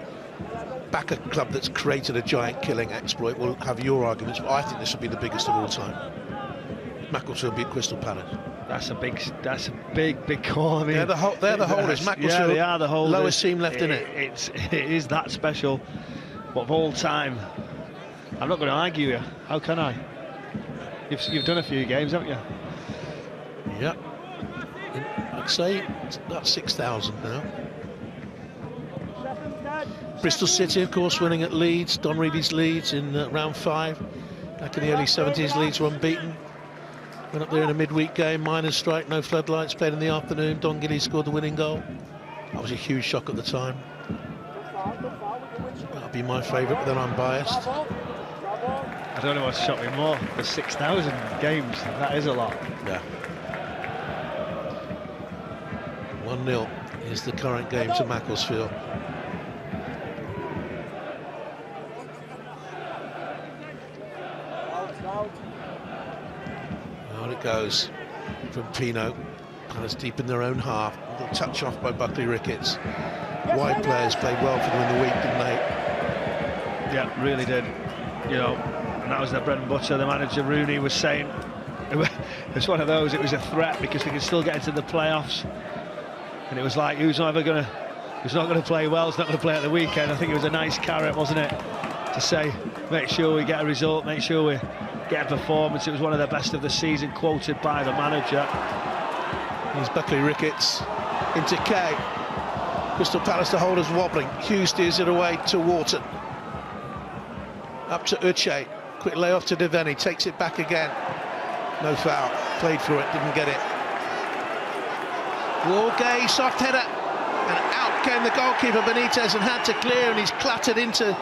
back a club that's created a giant killing exploit will have your arguments, but I think this will be the biggest of all time. Macclesfield beat Crystal Palace. That's a big call. I mean, they're the holders. Macclesfield, yeah, they are the holders. Lowest team left in it. It is that special, but of all time, I'm not going to argue you. How can I? You've done a few games, haven't you? Yeah. I'd say it's about 6,000 now. Bristol City, of course, winning at Leeds. Don Reedy's Leeds in round 5. Back in the early 70s, Leeds were unbeaten. Went up there in a midweek game, miners' strike, no floodlights, played in the afternoon. Don Giddy scored the winning goal. That was a huge shock at the time. That'd be my favourite, but then I'm biased. I don't know what's shocked me more, the 6,000 games, that is a lot. Yeah. 1-0 is the current game to Macclesfield. On it goes from Pino, Palace deep in their own half. A little touch off by Buckley-Ricketts. Wide players played well for them in the week, didn't they? Yeah, really did. You know, and that was their bread and butter. The manager Rooney was saying it's one of those, it was a threat because they could still get into the playoffs, and it was like, who's not going to play well, who's not going to play at the weekend. I think it was a nice carrot, wasn't it, to say, make sure we get a result, make sure we get a performance. It was one of the best of the season, quoted by the manager. Here's Buckley-Ricketts into Kay. Crystal Palace, the holders wobbling. Hughes steers it away to Wharton. Up to Uche. Quick layoff to Devaney, takes it back again. No foul, played for it, didn't get it. Gay, soft header, and out came the goalkeeper Benitez and had to clear, and he's clattered into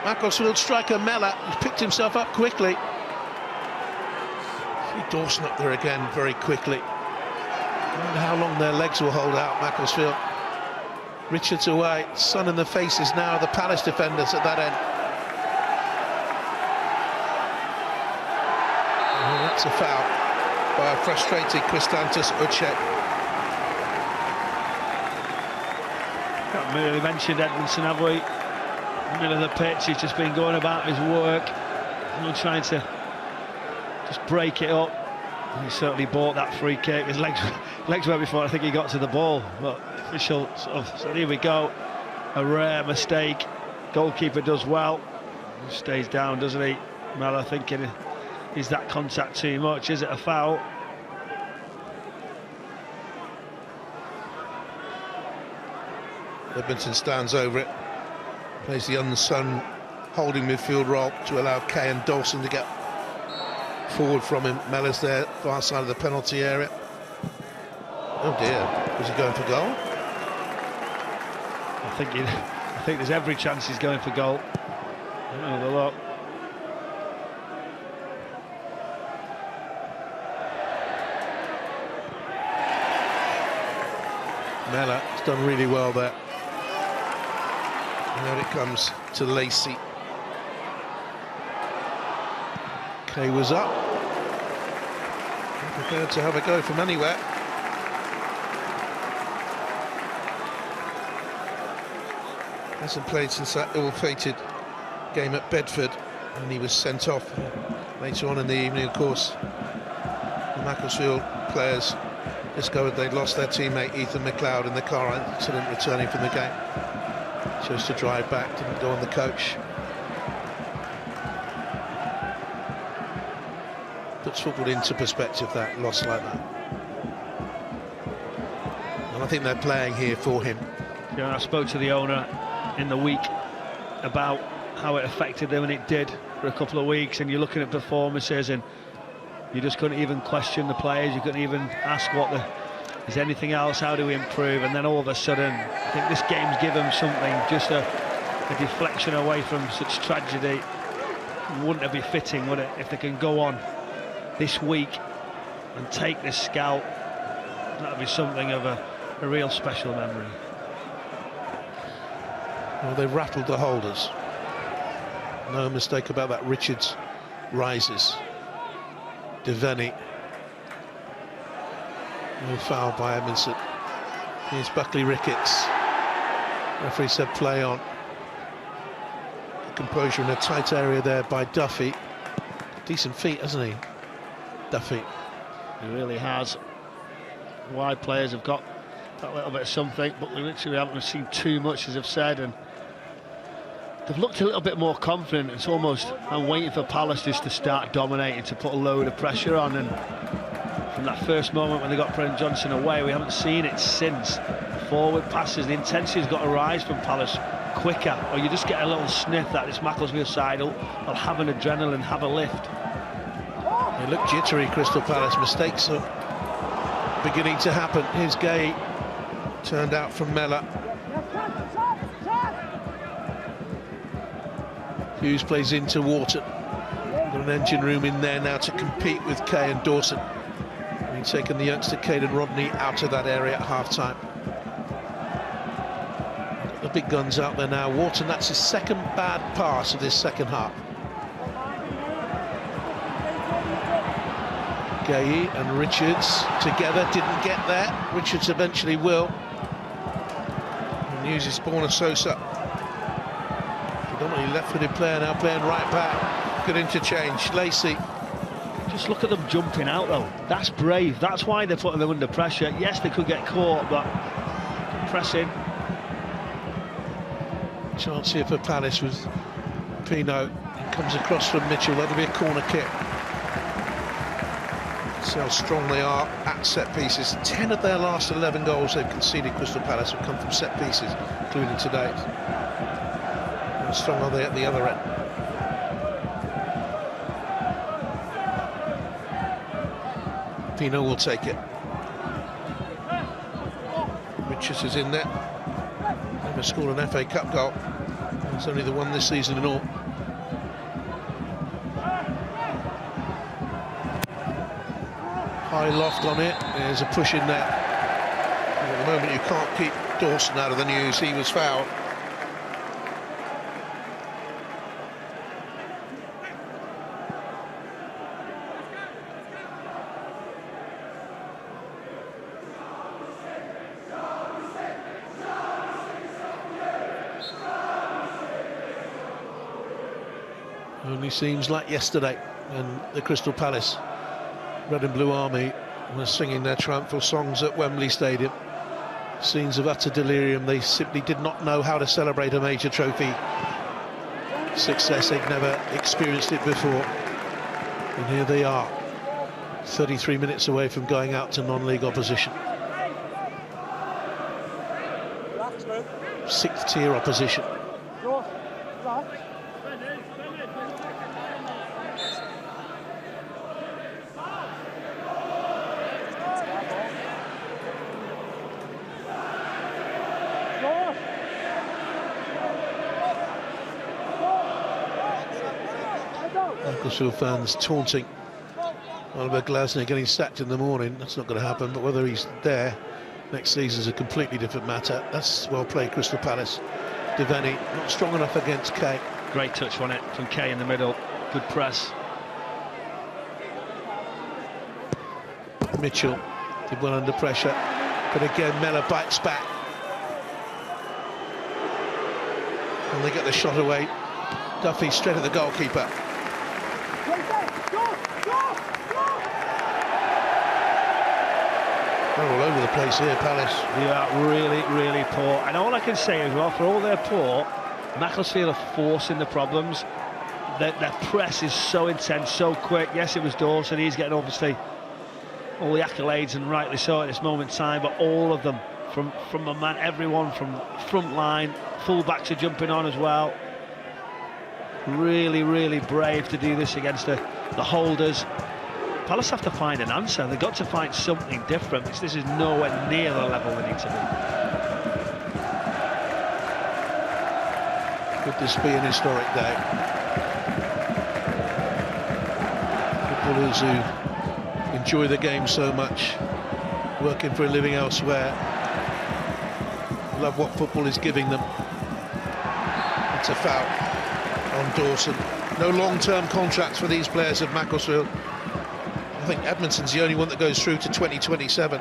Macclesfield striker Mella, who's picked himself up quickly. See Dawson up there again very quickly. I wonder how long their legs will hold out, Macclesfield. Richards away, sun in the faces now of the Palace defenders at that end. that's a foul by a frustrated Kristantas Uche. Haven't really mentioned Edmondson, have we? Middle of the pitch, he's just been going about his work, trying to just break it up. He certainly bought that free kick. His legs went before I think he got to the ball, but official sort of, so here we go. A rare mistake. Goalkeeper does well. He stays down, doesn't he? Mella thinking, is that contact too much? Is it a foul? Edmondson stands over it, plays the unsung holding midfield role to allow Kay and Dawson to get forward from him. Mella's there, far side of the penalty area. Oh dear, was he going for goal? I think there's every chance he's going for goal. Have a look. Mella has done really well there. Now it comes to Lacey. Kay was up. Prepared to have a go from anywhere. Hasn't played since that ill-fated game at Bedford, and he was sent off later on in the evening. Of course, the Macclesfield players discovered they'd lost their teammate Ethan McLeod in the car accident returning from the game. Chose to drive back, didn't go on the coach. Puts football into perspective, that loss like that. And I think they're playing here for him. Yeah, I spoke to the owner in the week about how it affected them, and it did for a couple of weeks. And you're looking at performances, and you just couldn't even question the players. You couldn't even ask is anything else, how do we improve? And then all of a sudden, I think this game's given them something, just a deflection away from such tragedy. Wouldn't it be fitting, would it, if they can go on this week and take this scalp? That'd be something of a real special memory. Well, they've rattled the holders. No mistake about that. Richards rises. Devaney. No foul by Edmondson. Here's Buckley-Ricketts. Referee said play on. Composure in a tight area there by Duffy. Decent feet, hasn't he? Duffy. He really has. Wide players have got that little bit of something, but we literally haven't seen too much, as I've said, and they've looked a little bit more confident. It's almost, I'm waiting for Palace just to start dominating, to put a load of pressure on, and from that first moment when they got Brennan Johnson away, we haven't seen it since. Forward passes, the intensity's got to rise from Palace quicker, or you just get a little sniff that this Macclesfield side will have an adrenaline, have a lift. They look jittery, Crystal Palace. Mistakes are beginning to happen. Here's Gay, turned out from Mella. Hughes plays into Wharton. Got an engine room in there now to compete with Kay and Dawson. Having taken the youngster Caden Rodney out of that area at half-time. Got the big guns out there now. Wharton, that's his second bad pass of this second half. Gay and Richards together, didn't get there. Richards eventually will. And uses Spawner Sosa. Predominantly left-footed player, now playing right back. Good interchange. Lacey. Just look at them jumping out though. That's brave. That's why they're putting them under pressure. Yes, they could get caught, but pressing. Chance here for Palace with Pino. It comes across from Mitchell. That'll be a corner kick. See how strong they are at set pieces. 10 of their last 11 goals they've conceded, Crystal Palace, have come from set pieces, including today. How strong are they at the other end? Pino will take it. Richards is in there. Never scored an FA Cup goal. It's only the one this season in all. High loft on it. There's a push in there. And at the moment you can't keep Dawson out of the news. He was fouled. Only seems like yesterday when the Crystal Palace Red and Blue Army were singing their triumphal songs at Wembley Stadium. Scenes of utter delirium. They simply did not know how to celebrate a major trophy success. They'd never experienced it before. And here they are, 33 minutes away from going out to non-league opposition. Sixth-tier opposition. Macclesfield fans taunting Oliver Glasner getting sacked in the morning. That's not going to happen, but whether he's there next season is a completely different matter. That's well played, Crystal Palace. Devaney not strong enough against Kay. Great touch on it from Kay in the middle. Good press. Mitchell did well under pressure, but again Mellor bites back. And they get the shot away. Duffy straight at the goalkeeper. They're all over the place here, Palace. They are really, really poor. And all I can say as well, for all their poor, Macclesfield are forcing the problems. Their press is so intense, so quick. Yes, it was Dawson. He's getting obviously all the accolades, and rightly so at this moment in time. But all of them, from a man, everyone from front line, full-backs are jumping on as well. Really, really brave to do this against the holders. Palace have to find an answer. They've got to find something different, because this is nowhere near the level they need to be. Could this be an historic day? Footballers who enjoy the game so much, working for a living elsewhere, love what football is giving them. It's a foul on Dawson. No long-term contracts for these players of Macclesfield. I think Edmondson's the only one that goes through to 2027.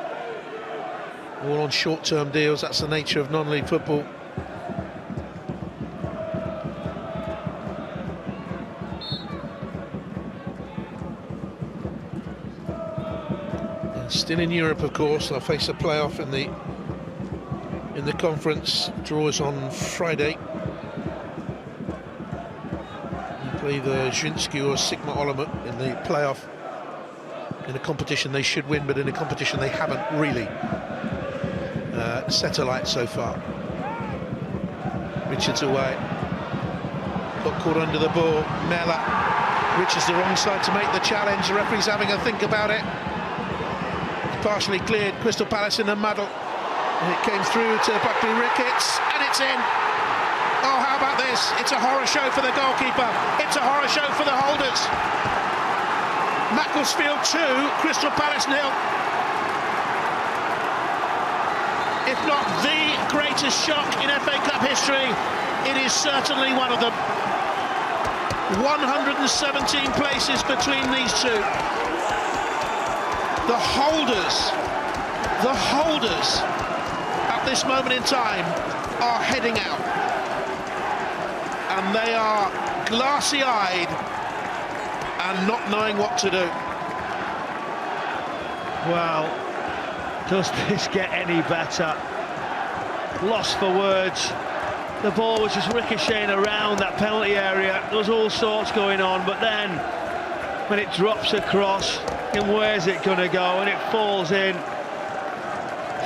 All on short-term deals. That's the nature of non-league football. And still in Europe, of course. They'll face a playoff in the conference. Draws on Friday. They play the Zhinski or Sigma Olomouc in the playoff. In a competition they should win, but in a competition they haven't really set alight so far. Richards away. Got caught under the ball. Mellor. Richards the wrong side to make the challenge. The referee's having a think about it. Partially cleared. Crystal Palace in a muddle. And it came through to Buckley-Ricketts, and it's in. Oh, how about this? It's a horror show for the goalkeeper. It's a horror show for the holders. Macclesfield 2, Crystal Palace 0. If not the greatest shock in FA Cup history, it is certainly one of them. 117 places between these two. The holders at this moment in time are heading out. And they are glassy-eyed and not knowing what to do. Well, does this get any better? Lost for words. The ball was just ricocheting around that penalty area. There was all sorts going on, but then when it drops across, and where's it going to go? And it falls in.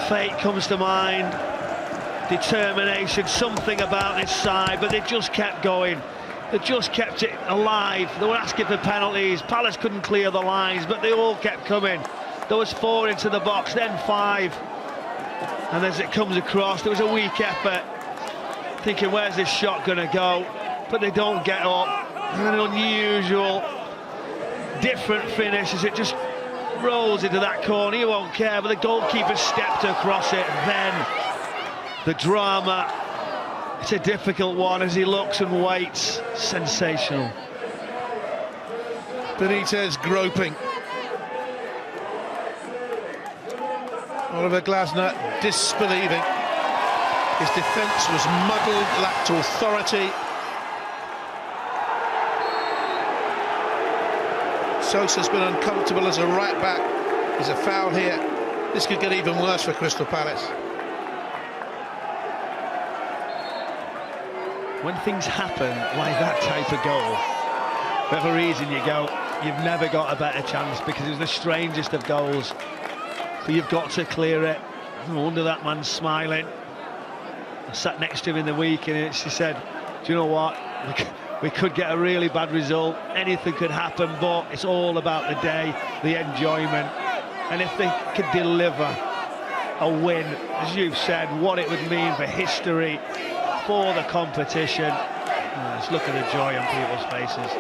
Fate comes to mind. Determination, something about this side, but they just kept going. They just kept it alive. They were asking for penalties. Palace couldn't clear the lines, but they all kept coming. There was 4 into the box, then 5. And as it comes across, there was a weak effort. Thinking, where's this shot going to go? But they don't get up. And an unusual, different finish as it just rolls into that corner. You won't care, but the goalkeeper stepped across it. Then the drama. It's a difficult one as he looks and waits. Sensational. Benitez groping. Oliver Glasner disbelieving. His defence was muddled, lacked authority. Sosa's been uncomfortable as a right back. There's a foul here. This could get even worse for Crystal Palace. When things happen like that type of goal, for whatever reason you go, you've never got a better chance, because it was the strangest of goals. So you've got to clear it. No wonder that man's smiling. I sat next to him in the week and she said, do you know what? We could get a really bad result. Anything could happen, but it's all about the day, the enjoyment. And if they could deliver a win, as you've said, what it would mean for history, for the competition. Just look at the joy on people's faces.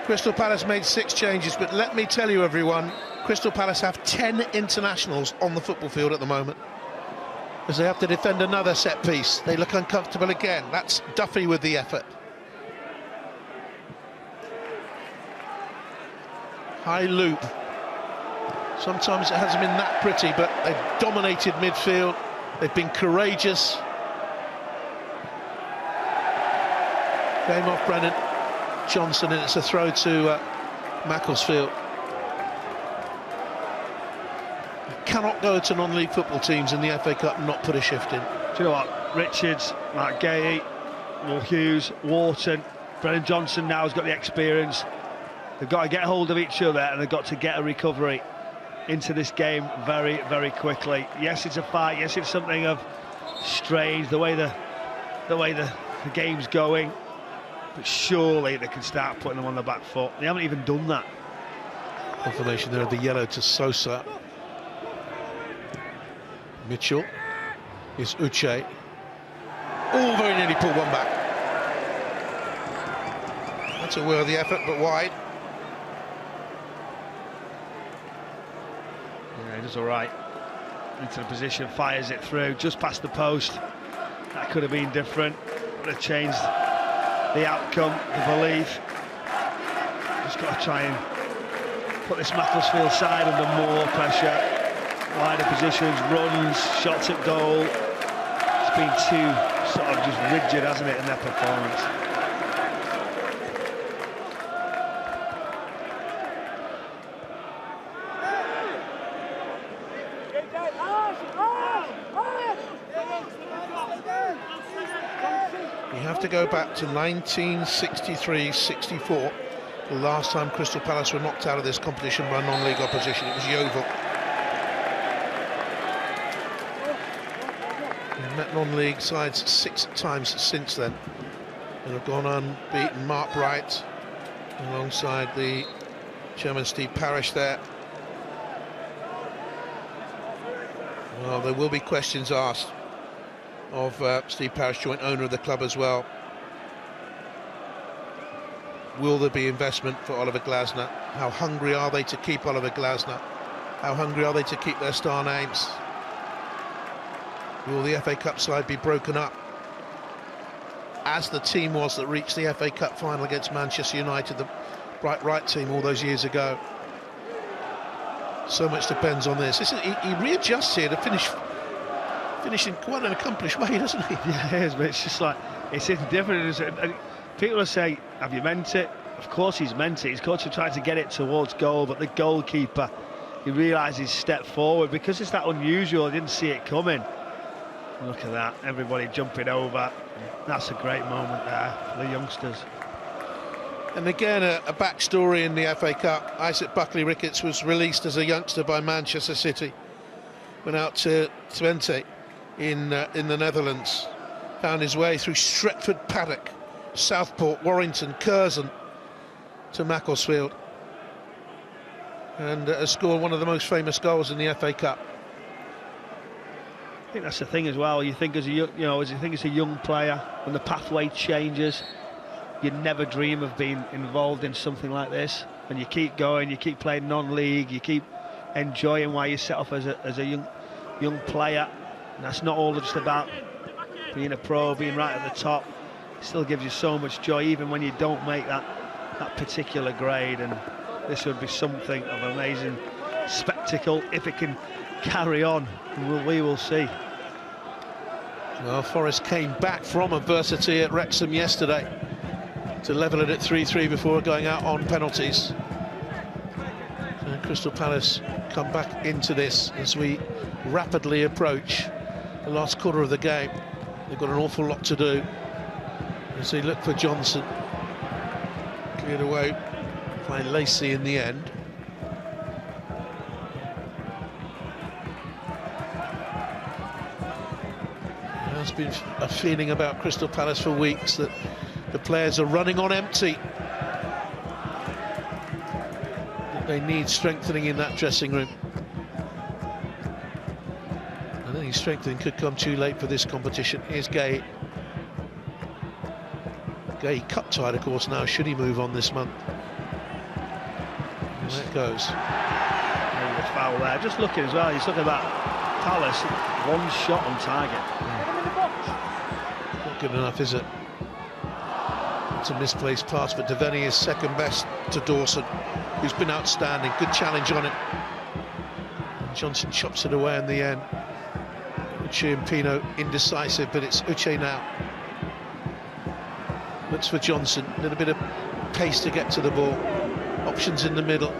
Crystal Palace made 6 changes, but let me tell you, everyone, Crystal Palace have 10 internationals on the football field at the moment, as they have to defend another set piece. They look uncomfortable again. That's Duffy with the effort. High loop. Sometimes it hasn't been that pretty, but they've dominated midfield. They've been courageous. Game off Brennan Johnson, and it's a throw to Macclesfield. You cannot go to non-league football teams in the FA Cup and not put a shift in. Do you know what? Richards, Mark Gay, Will Hughes, Wharton, Brennan Johnson now has got the experience. They've got to get hold of each other, and they've got to get a recovery into this game very, very quickly. Yes, it's a fight. Yes, it's something of strange, the way the game's going. But surely they can start putting them on the back foot. They haven't even done that. Confirmation there of the yellow to Sosa. Mitchell is Uche. Oh, very nearly pulled one back. That's a worthy effort, but wide. Yeah, he does all right. Into the position, fires it through, just past the post. That could have been different. Would have changed the outcome, the belief. Just got to try and put this Macclesfield side under more pressure. Wider positions, runs, shots at goal. It's been too sort of just rigid, hasn't it, in their performance. You have to go back to 1963-64, the last time Crystal Palace were knocked out of this competition by non-league opposition. It was Yeovil. They've met non-league sides 6 times since then, and have gone unbeaten. Mark Bright alongside the chairman Steve Parish there. Well, there will be questions asked of Steve Parish, joint owner of the club as well. Will there be investment for Oliver Glasner? How hungry are they to keep Oliver Glasner? How hungry are they to keep their star names? Will the FA Cup side be broken up, as the team was that reached the FA Cup final against Manchester United, the bright right team all those years ago? So much depends on this. He readjusts here to finish in quite an accomplished way, doesn't he? Yeah, it is, but it's just like, it's indifferent. People will say, have you meant it? Of course he's meant it. He's got to try to get it towards goal, but the goalkeeper, he realises he's stepped forward because it's that unusual. I didn't see it coming. Look at that, everybody jumping over. That's a great moment there for the youngsters. And again, a backstory in the FA Cup. Isaac Buckley-Ricketts was released as a youngster by Manchester City. Went out to Twente in the Netherlands. Found his way through Stretford Paddock, Southport, Warrington, Curzon to Macclesfield. And has scored one of the most famous goals in the FA Cup. I think that's the thing as well. You think as a young player, when the pathway changes, you'd never dream of being involved in something like this. And you keep going, you keep playing non-league, you keep enjoying why you set off as a young player. And that's not all just about being a pro, being right at the top. It still gives you so much joy, even when you don't make that particular grade. And this would be something of amazing spectacle if it can carry on. We will see. Well, Forest came back from adversity at Wrexham yesterday to level it at 3-3 before going out on penalties. And Crystal Palace come back into this as we rapidly approach the last quarter of the game. They've got an awful lot to do as they look for Johnson. Cleared away by Lacey in the end. There's been a feeling about Crystal Palace for weeks that the players are running on empty. That they need strengthening in that dressing room. And any strengthening could come too late for this competition. Here's Gay. Gay cup tied, of course, now. Should he move on this month? And there it goes. The foul there. Just looking as well, you're talking about Palace, one shot on target. Not good enough, is it? It's a misplaced pass, but Devaney is second best to Dawson, who's been outstanding. Good challenge on it. And Johnson chops it away in the end. Uche and Pino indecisive, but it's Uche now. Looks for Johnson, a little bit of pace to get to the ball. Options in the middle.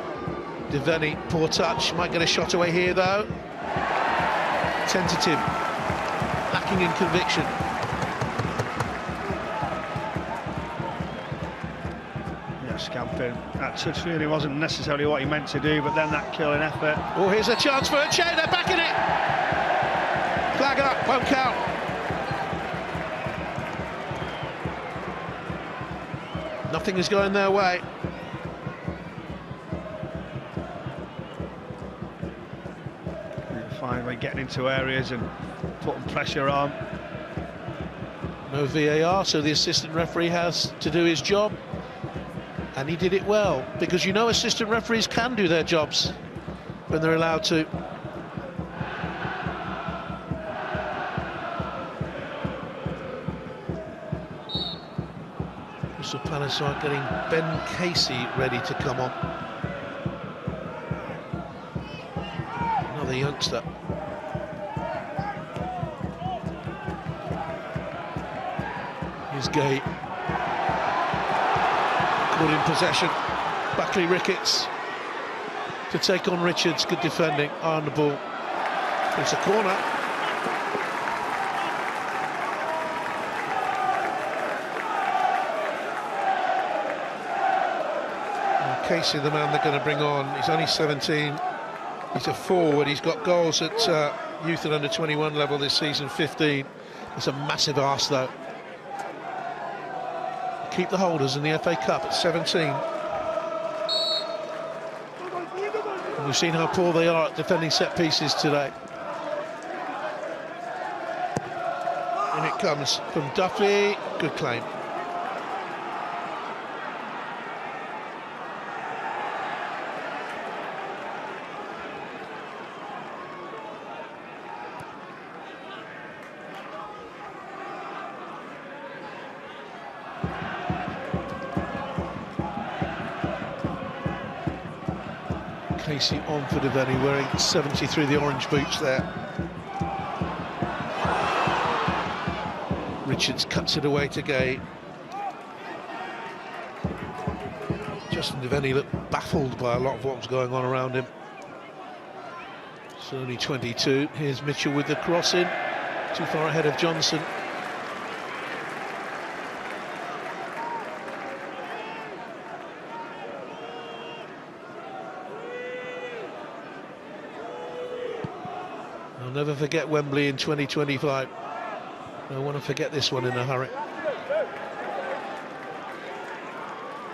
Devaney, poor touch, might get a shot away here though. Tentative, lacking in conviction. Yeah, Scamping. That touch really wasn't necessarily what he meant to do, but then that killing effort. Oh, here's a chance for Uche, they're back in it! Flag up, won't count. Nothing is going their way. Finally getting into areas and putting pressure on. No VAR, so the assistant referee has to do his job. And he did it well, because you know assistant referees can do their jobs when they're allowed to. Crystal Palace are getting Ben Casey ready to come on. Another youngster. Here's Gay. Caught in possession. Buckley-Ricketts to take on Richards. Good defending. Eye on the ball. It's a corner. Casey, the man they're going to bring on, he's only 17. He's a forward. He's got goals at youth and under 21 level this season, 15. It's a massive ask though. Keep the holders in the FA Cup at 17. And we've seen how poor they are at defending set pieces today. And it comes from Duffy. Good claim. Casey on for Devaney, wearing 73, the orange boots there. Richards cuts it away to Gay. Justin Devaney looked baffled by a lot of what was going on around him. It's only 22. Here's Mitchell with the cross in, too far ahead of Johnson. I'll never forget Wembley in 2025. I want to forget this one in a hurry.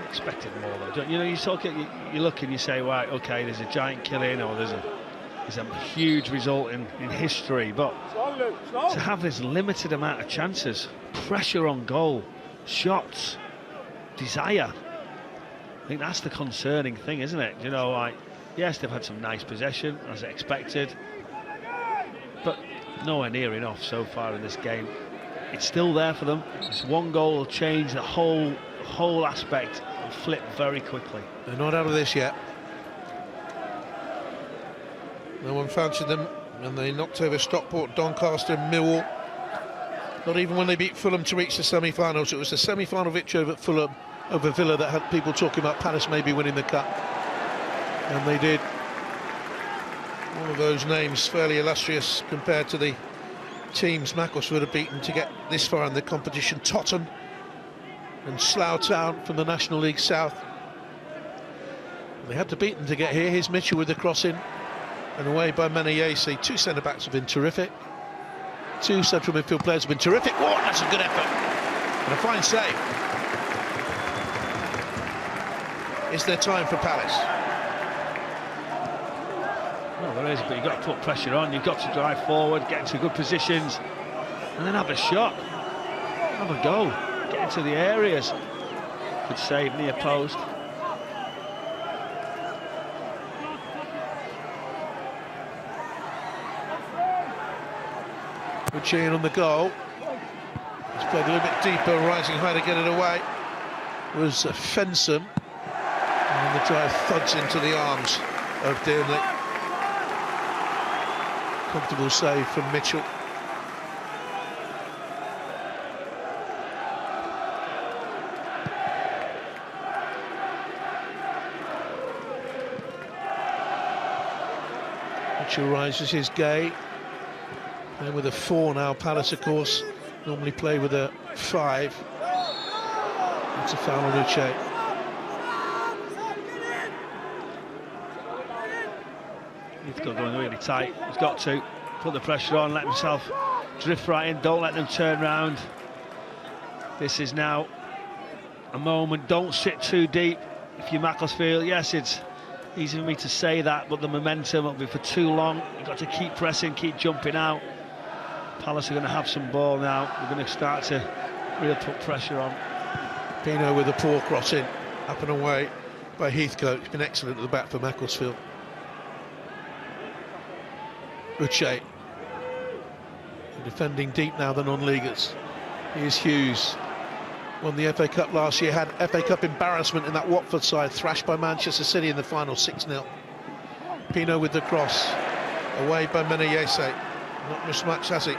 Expected more though, don't you? Know, you look and you say, right, okay, there's a giant killing, or there's a huge result in history, but to have this limited amount of chances, pressure on goal, shots, desire, I think that's the concerning thing, isn't it? You know, like, yes, they've had some nice possession as expected, but nowhere near enough so far in this game. It's still there for them. This one goal will change the whole aspect and flip very quickly. They're not out of this yet. No one fancied them, and they knocked over Stockport, Doncaster, Millwall. Not even when they beat Fulham to reach the semi-finals. It was the semi-final victory over Fulham over Villa that had people talking about Palace maybe winning the Cup. And they did. All of those names fairly illustrious compared to the teams Macclesfield have beaten to get this far in the competition. Tottenham and Slough Town from the National League South. They had to beat them to get here. Here's Mitchell with the cross in and away by Menayese. Two centre-backs have been terrific. Two central midfield players have been terrific. Oh, that's a good effort. And a fine save. Is there time for Palace? Well, there is, but you've got to put pressure on. You've got to drive forward, get into good positions, and then have a shot. Have a go. Get into the areas. Good save near post. Good cheering on the goal. He's played a little bit deeper, rising high to get it away. Was Fensom. And the drive thuds into the arms of Dearnley. Comfortable save from Mitchell. Mitchell rises his gay. And with a 4 now, Palace of course normally play with a 5. It's a foul on Uche. He's got going really tight. He's got to put the pressure on, let himself drift right in, don't let them turn round. This is now a moment. Don't sit too deep if you're Macclesfield. Yes, it's easy for me to say that, but the momentum will be for too long. You've got to keep pressing, keep jumping out. Palace are going to have some ball now. We're going to start to really put pressure on. Pino with a poor cross in, up and away by Heathcote. He's been excellent at the back for Macclesfield. Uche. Defending deep now, the non-leaguers. Here's Hughes. Won the FA Cup last year, had FA Cup embarrassment in that Watford side, thrashed by Manchester City in the final 6-0. Pino with the cross, away by Menayese. Not missed much, has he?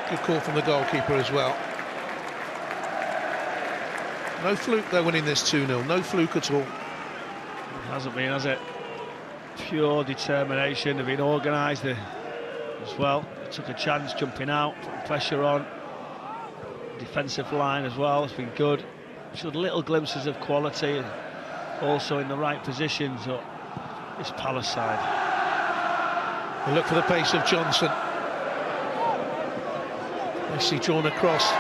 Good call from the goalkeeper as well. No fluke though winning this 2-0, no fluke at all. It hasn't been, has it? Pure determination. They've been organised as well. They took a chance jumping out, putting pressure on. Defensive line as well, it's been good. Showed little glimpses of quality and also in the right positions up this Palace side. A look for the pace of Johnson. Nicely drawn across.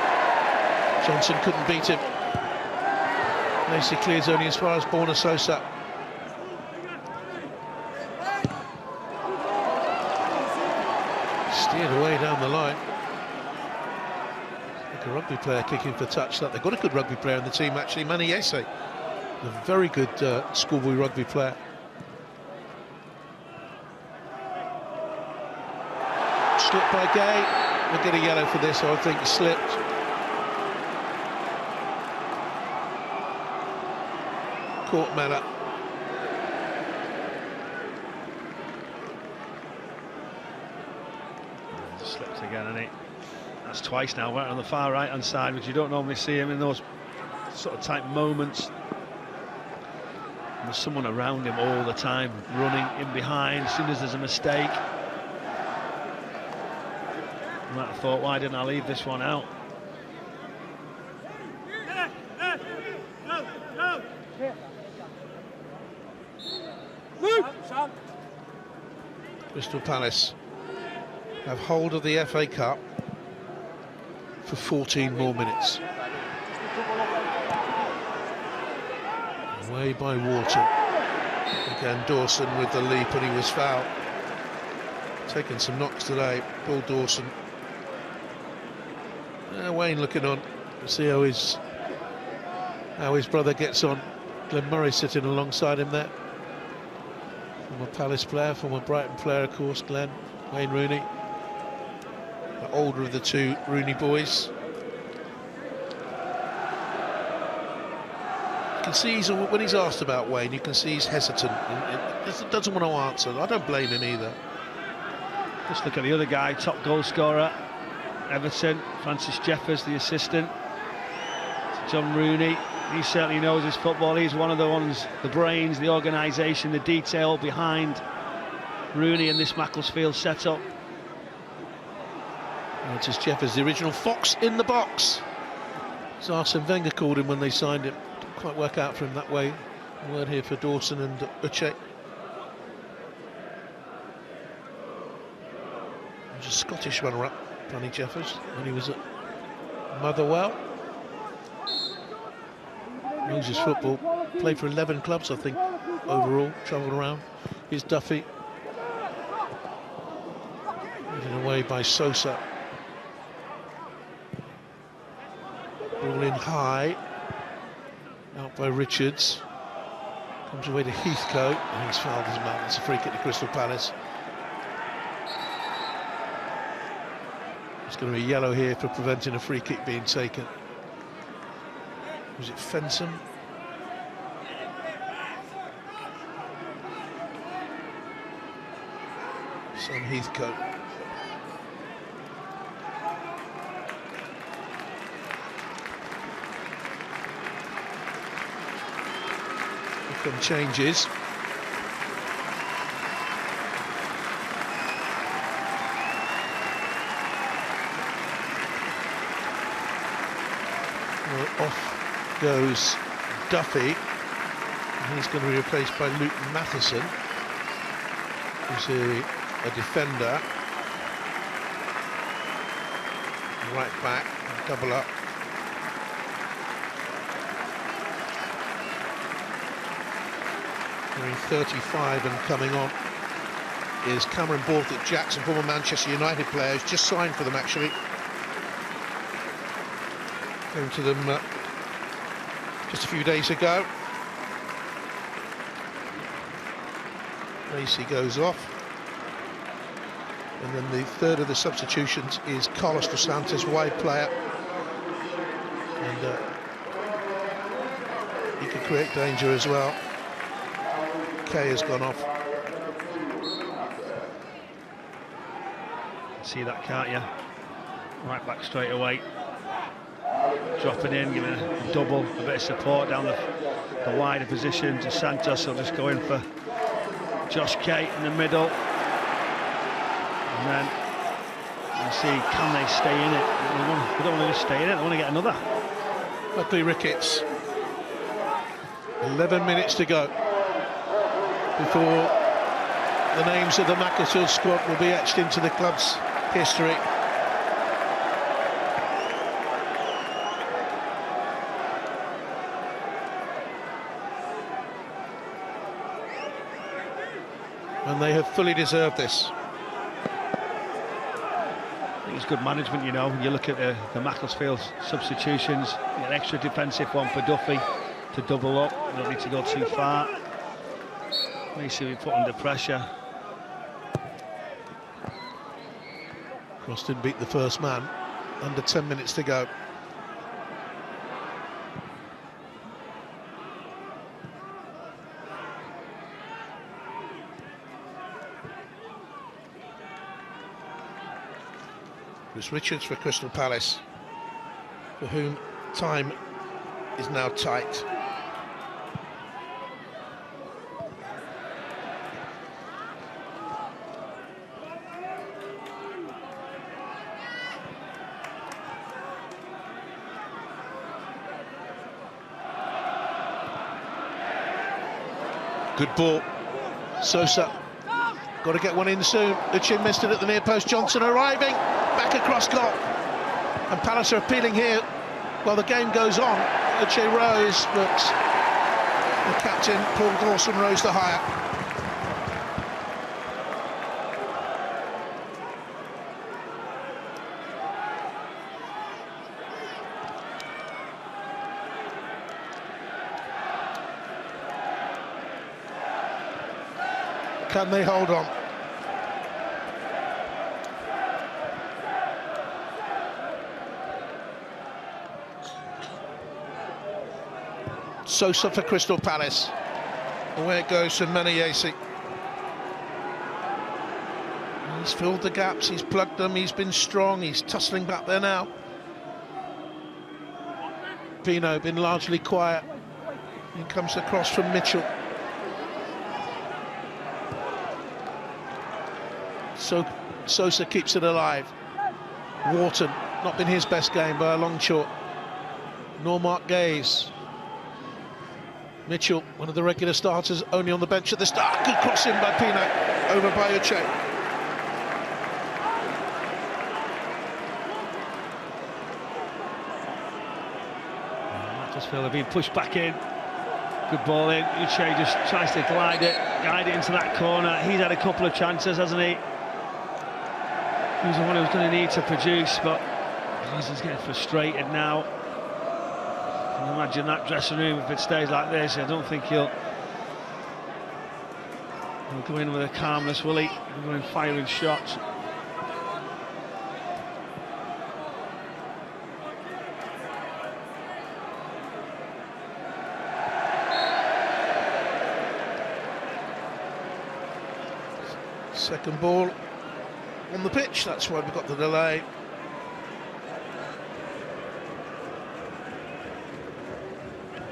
Johnson couldn't beat him. Nicely clears only as far as Borna Sosa. Steered away down the line. Like a rugby player kicking for touch. They've got a good rugby player in the team actually, Menayese. A very good schoolboy rugby player. Slipped by Gay. We'll get a yellow for this, I think he slipped. Caught Mella. Slipped again, and that's twice now, right on the far right hand side, which you don't normally see him in those sort of type moments. And there's someone around him all the time, running in behind as soon as there's a mistake. You might have thought, why didn't I leave this one out? Crystal Palace have hold of the FA Cup for 14 more minutes. Away by Wharton. Again, Dawson with the leap, and he was fouled. Taking some knocks today, Paul Dawson. Wayne looking on to see how his brother gets on. Glenn Murray sitting alongside him there. Former Palace player, former Brighton player, of course, Glenn. Wayne Rooney, the older of the two Rooney boys. You can see when he's asked about Wayne, you can see he's hesitant. He doesn't want to answer. I don't blame him either. Just look at the other guy, top goal scorer, Everton, Francis Jeffers, the assistant. John Rooney, he certainly knows his football. He's one of the ones, the brains, the organisation, the detail behind Rooney and this Macclesfield setup. Francis Jeffers, the original fox in the box, as Arsene Wenger called him when they signed him. Didn't quite work out for him that way. A word here for Dawson and Uche. He was a Scottish runner-up, Franny Jeffers, when he was at Motherwell. Knows his football. Played for 11 clubs, I think, overall. Travelled around. Here's Duffy. Given away by Sosa. Ball in high. Out by Richards. Comes away to Heathcote. And he's fouled his man. It's a free kick to Crystal Palace. It's going to be yellow here for preventing a free kick being taken. Was it Fensom? Sam Heathcote. Here come changes. Well, off goes Duffy, and he's going to be replaced by Luke Matheson, who's a defender, right back, double up. We're in 35 and coming on is Cameron Borthwick-Jackson, former Manchester United player, who's just signed for them actually. Came to them just a few days ago. Lacey goes off. And then the third of the substitutions is Carlos dos Santos, wide player. And he could create danger as well. Kay has gone off. See that, can't you? Right back straight away. Dropping in, giving a double, a bit of support down the wider position to Santos. Will just go in for Josh Kay in the middle. And then you see, can they stay in it? They don't want to just stay in it, they want to get another. Buckley-Ricketts. 11 minutes to go before the names of the Macclesfield squad will be etched into the club's history. And they have fully deserved this. I think it's good management, you know. You look at the Macclesfield substitutions, an extra defensive one for Duffy to double up. You don't need to go too far. Makes you be put under pressure. Cross didn't beat the first man. Under 10 minutes to go. Chris Richards for Crystal Palace, for whom time is now tight. Good ball. Sosa. Got to get one in soon. Uche missed it at the near post. Johnson arriving. Back across goal. And Palace are appealing here while the game goes on. Uche rose, but the captain, Paul Dawson, rose the higher. Can they hold on? Sosa for Crystal Palace. Away it goes from Maniesi. He's filled the gaps, he's plugged them, he's been strong, he's tussling back there now. Pino been largely quiet. He comes across from Mitchell. So Sosa keeps it alive. Wharton, not been his best game by a long chalk. Nor Mark Gaze. Mitchell, one of the regular starters, only on the bench at the start. Good cross in by Pino, over by Uche. Macclesfield have been pushed back in. Good ball in. Uche just tries to guide it into that corner. He's had a couple of chances, hasn't he? He's the one who's going to need to produce, but he's getting frustrated now. Can you imagine that dressing room if it stays like this? I don't think he'll go in with a calmness, will he? He'll go in firing shots. Second ball on the pitch, that's why we got the delay.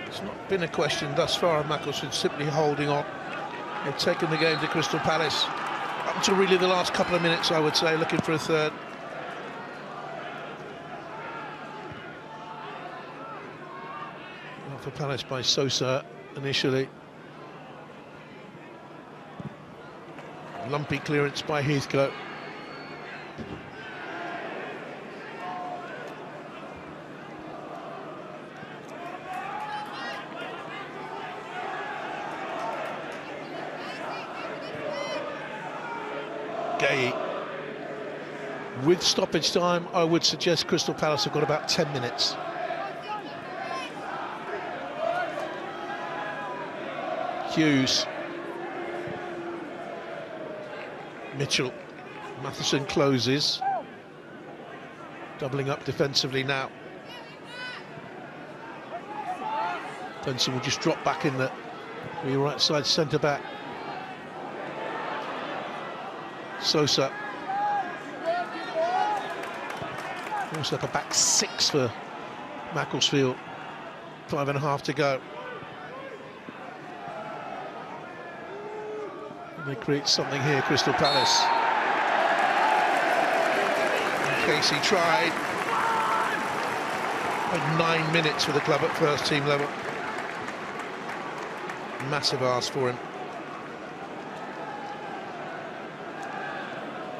It's not been a question thus far of Macclesfield simply holding on. They've taken the game to Crystal Palace up until really the last couple of minutes, I would say, looking for a third. Well, for Palace by Sosa initially. Lumpy clearance by Heathcote. Gay. With stoppage time, I would suggest Crystal Palace have got about 10 minutes. Hughes. Mitchell. Matheson closes. Doubling up defensively now. Benson will just drop back in the right side centre-back. Sosa. Almost like a back six for Macclesfield. 5.5 to go. And they create something here, Crystal Palace. Casey tried. Had 9 minutes for the club at first team level. Massive ask for him.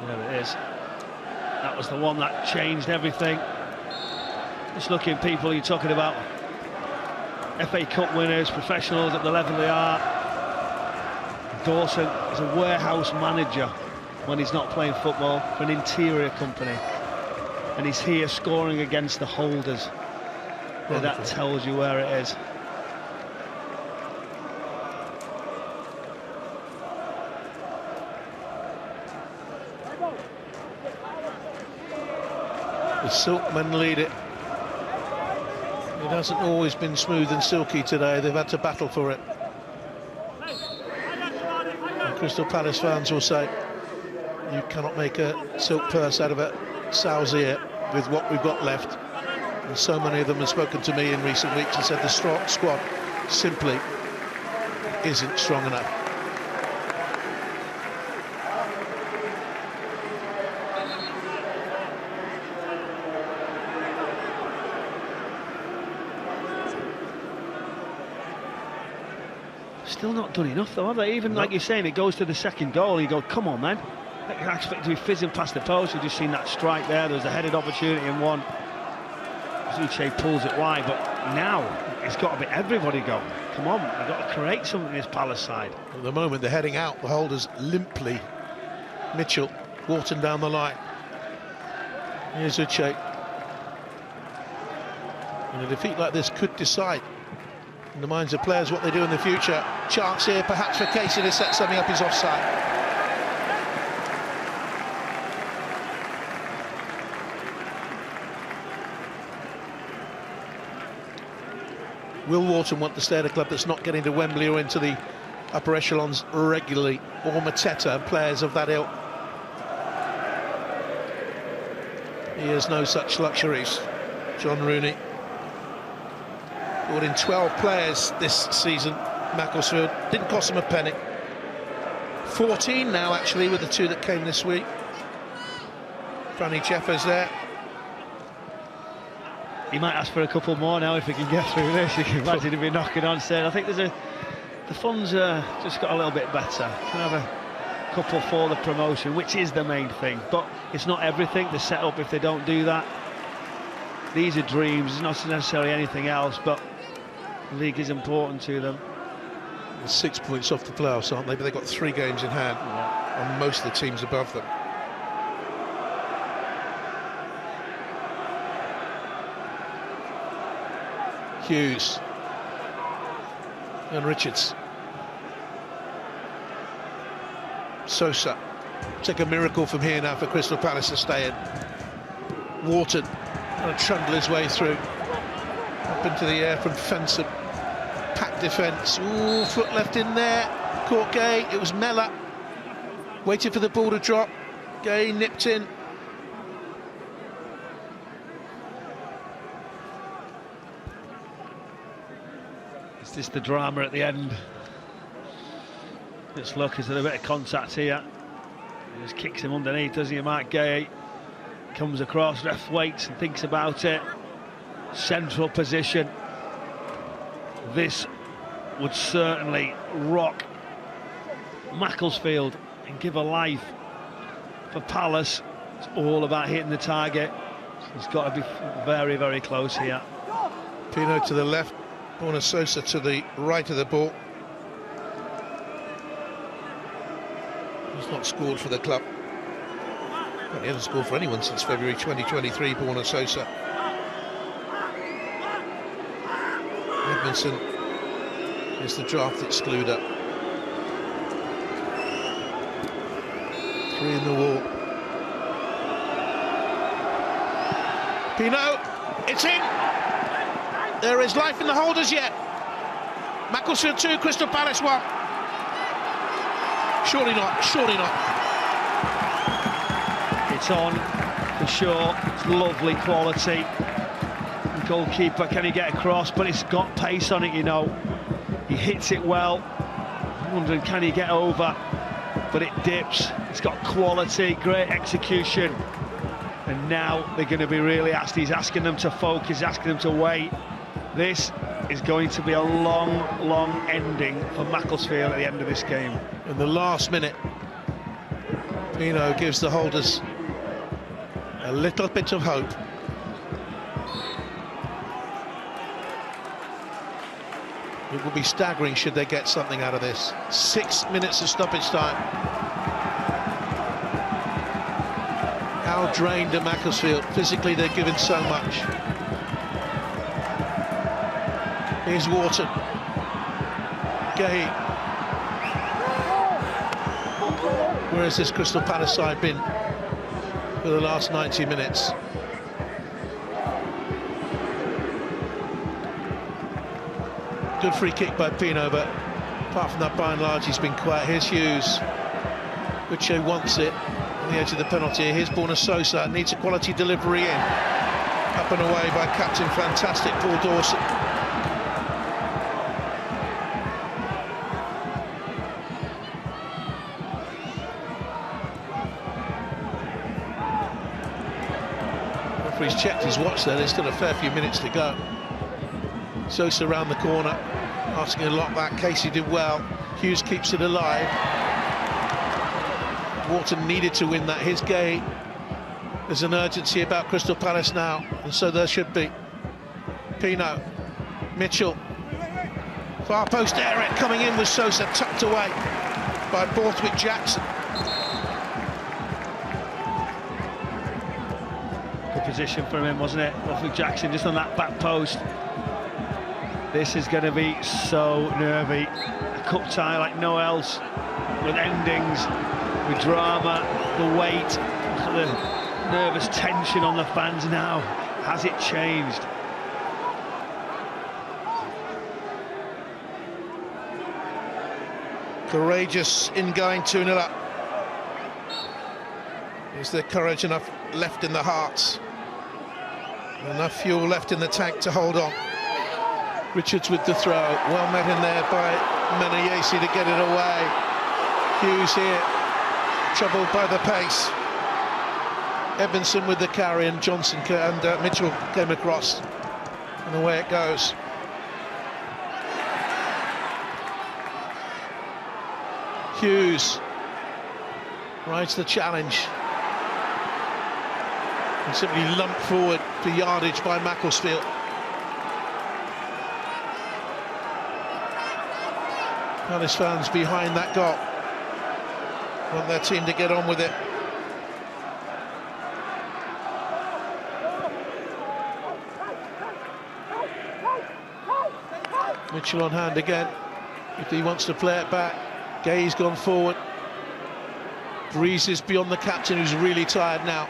There it is. That was the one that changed everything. Just looking, people you're talking about, FA Cup winners, professionals at the level they are. Dawson is a warehouse manager when he's not playing football for an interior company, and he's here scoring against the holders. So that tells you where it is. The Silkmen lead it. It hasn't always been smooth and silky today. They've had to battle for it. And Crystal Palace fans will say, you cannot make a silk purse out of a sow's ear with what we've got left. And so many of them have spoken to me in recent weeks and said the squad simply isn't strong enough. Still not done enough though, have they? Even like you're saying, it goes to the second goal, you go, come on man. I expect to be fizzing past the post. You've just seen that strike there. There was a headed opportunity in one. Uche pulls it wide, but now it's got to be everybody going. Come on, they've got to create something in this Palace side. At the moment they're heading out, the holders limply. Mitchell, Wharton down the line. Here's Uche. And a defeat like this could decide in the minds of players what they do in the future. Chance here perhaps for Casey to set something up. His offside. Will Wharton want to stay at a club that's not getting to Wembley or into the upper echelons regularly, or Mateta, players of that ilk? He has no such luxuries, John Rooney. Brought in 12 players this season, Macclesfield. Didn't cost him a penny. 14 now, actually, with the 2 that came this week. Franny Jeffers there. He might ask for a couple more now if he can get through this. You can imagine him be knocking on saying, I think the funds just got a little bit better. Can have a couple for the promotion, which is the main thing, but it's not everything. The setup, if they don't do that, these are dreams. It's not necessarily anything else, but the league is important to them. They're 6 points off the playoffs, aren't they? But they've got 3 games in hand on most of the teams above them. Hughes and Richards. Sosa. Take a miracle from here now for Crystal Palace to stay in. Wharton going to trundle his way through. Up into the air from Fenson. Packed defence. Ooh, foot left in there. Caught Gay. It was Mellor. Waited for the ball to drop. Gay nipped in. Is this the drama at the end? Let's look, is there a bit of contact here? He just kicks him underneath, doesn't he, Mark Gay? Comes across, ref waits and thinks about it. Central position. This would certainly rock Macclesfield and give a life for Palace. It's all about hitting the target. It's got to be very, very close here. Pino to the left, Borna Sosa to the right of the ball. He's not scored for the club. Well, he hasn't scored for anyone since February 2023, Borna Sosa. Edmondson is the draft excluder. 3 in the wall. Pino, it's in! There is life in the holders yet. Macclesfield 2, Crystal Palace 1. Surely not, surely not. It's on, for sure. It's lovely quality. The goalkeeper, can he get across? But it's got pace on it, you know. He hits it well. I'm wondering, can he get over? But it dips. It's got quality, great execution. And now they're going to be really asked. He's asking them to focus, asking them to wait. This is going to be a long, long ending for Macclesfield at the end of this game. In the last minute, Pino gives the holders a little bit of hope. It will be staggering should they get something out of this. 6 minutes of stoppage time. How drained are Macclesfield? Physically, they're given so much. Here's Wharton. Gay. Where has this Crystal Palace side been for the last 90 minutes? Good free kick by Pino, but apart from that, by and large, he's been quiet. Here's Hughes. Gucci wants it on the edge of the penalty. Here's Borna Sosa, needs a quality delivery in. Up and away by captain, fantastic Paul Dawson. Referee's checked his watch there, there's still a fair few minutes to go. Sosa around the corner, asking a lot back. Casey did well. Hughes keeps it alive. Wharton needed to win that. Here's Gay. There's an urgency about Crystal Palace now, and so there should be. Pino, Mitchell, far post area coming in with Sosa, tucked away by Borthwick Jackson. Good position from him, wasn't it? Borthwick Jackson just on that back post. This is going to be so nervy. A cup tie like no else, with endings, with drama, the weight, the nervous tension on the fans now. Has it changed? Courageous in going 2-0 up. Is there courage enough left in the hearts Enough fuel left in the tank to hold on. Richards with the throw, well met in there by Menayesi to get it away. Hughes here, troubled by the pace. Evanson with the carry, and Johnson and Mitchell came across, and away it goes. Hughes rides the challenge and simply lumped forward for yardage by Macclesfield. Palace fans behind that goal want their team to get on with it. Mitchell on hand again, if he wants to play it back. Gay's gone forward. Breezes beyond the captain, who's really tired now.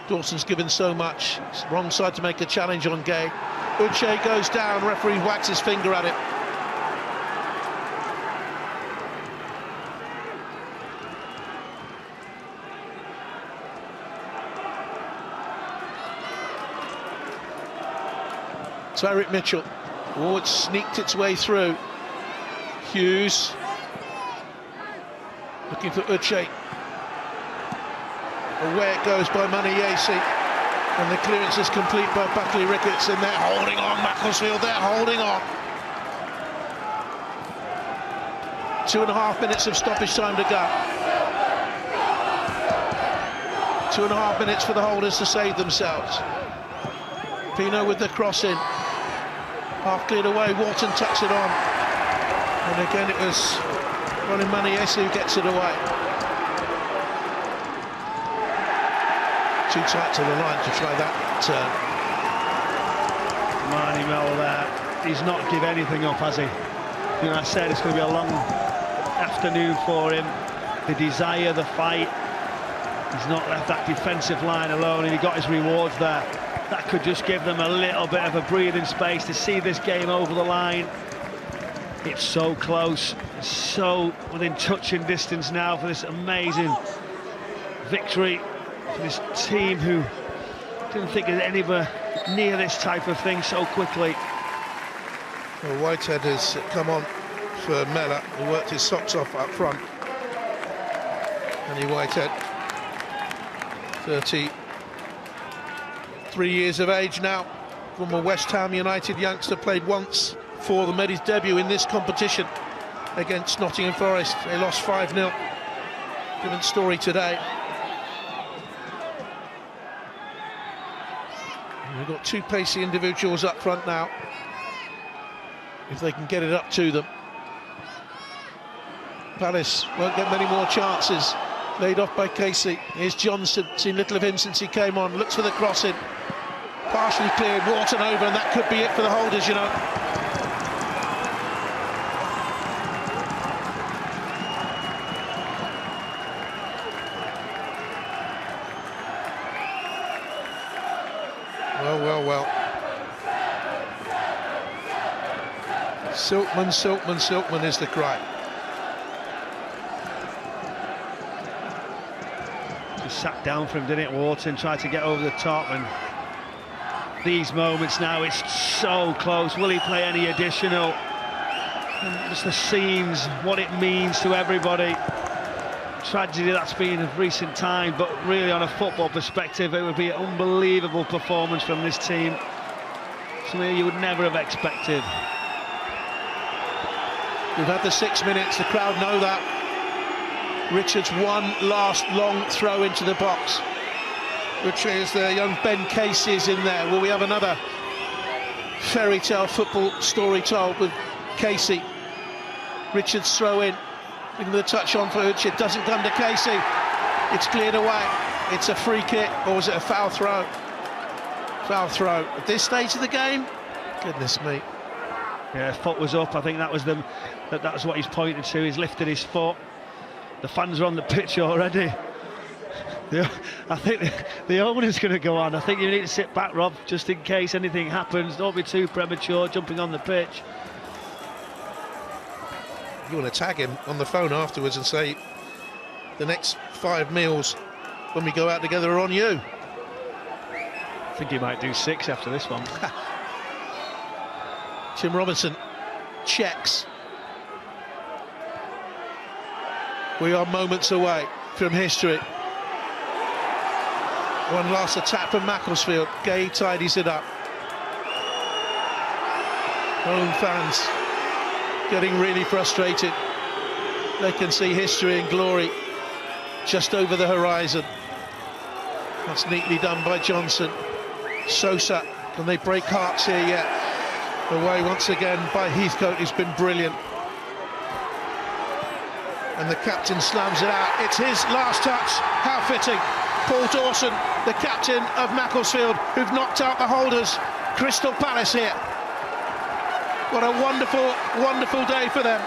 Dawson's given so much. It's the wrong side to make a challenge on Gay. Uche goes down, referee whacks his finger at it. Tyrick Mitchell. Oh, it's sneaked its way through. Hughes looking for Uche. Away it goes by Menayesi, and the clearance is complete by Buckley-Ricketts, and they're holding on, Macclesfield, they're holding on. 2.5 minutes of stoppage time to go. 2.5 minutes for the holders to save themselves. Pino with the cross in. Half cleared away, Wharton tucks it on. And again it was Ronnie Menayesi who gets it away. Too tight to the line to try that turn. Marnie Mel there, he's not give anything up, has he? You know, I said it's going to be a long afternoon for him. The desire, the fight. He's not left that defensive line alone, and he got his rewards there. That could just give them a little bit of a breathing space to see this game over the line. It's so close, so within touching distance now for this amazing victory for this team who didn't think of anywhere near this type of thing so quickly. Well, Whitehead has come on for Mellor, who worked his socks off up front. Andy Whitehead, 33 years of age now, from a West Ham United youngster, played once for them, made his debut in this competition against Nottingham Forest. They lost 5-0. Different story today. And we've got two pacey individuals up front now, if they can get it up to them. Palace won't get many more chances. Laid off by Casey. Here's Johnson, seen little of him since he came on, looks for the cross in. Partially cleared, Wharton over, and that could be it for the holders, you know. Well. Silkmen is the cry. Sat down for him, didn't it? Wharton tried to get over the top, and these moments now, it's so close. Will he play any additional? And just the scenes, what it means to everybody. Tragedy that's been of recent time, but really on a football perspective, it would be an unbelievable performance from this team. Something you would never have expected. We've had the 6 minutes, the crowd know that. Richards, one last long throw into the box, which is the young Ben Casey is in there. Will we have another fairy tale football story told with Casey? Richards throw in, looking for the touch on for Uche. It doesn't come to Casey. It's cleared away. It's a free kick, or was it a foul throw? Foul throw. At this stage of the game, goodness me. Yeah, foot was up. I think that was that's what he's pointing to. He's lifted his foot. The fans are on the pitch already. I think the owner's going to go on. I think you need to sit back, Rob, just in case anything happens. Don't be too premature jumping on the pitch. You want to tag him on the phone afterwards and say, the next 5 meals when we go out together are on you. I think he might do 6 after this one. Tim Robinson checks. We are moments away from history. One last attack from Macclesfield. Gay tidies it up. Home fans getting really frustrated. They can see history and glory just over the horizon. That's neatly done by Johnson. Sosa, can they break hearts here yet? Away once again by Heathcote, who's been brilliant. And the captain slams it out. It's his last touch. How fitting. Paul Dawson, the captain of Macclesfield, who've knocked out the holders, Crystal Palace here. What a wonderful, wonderful day for them.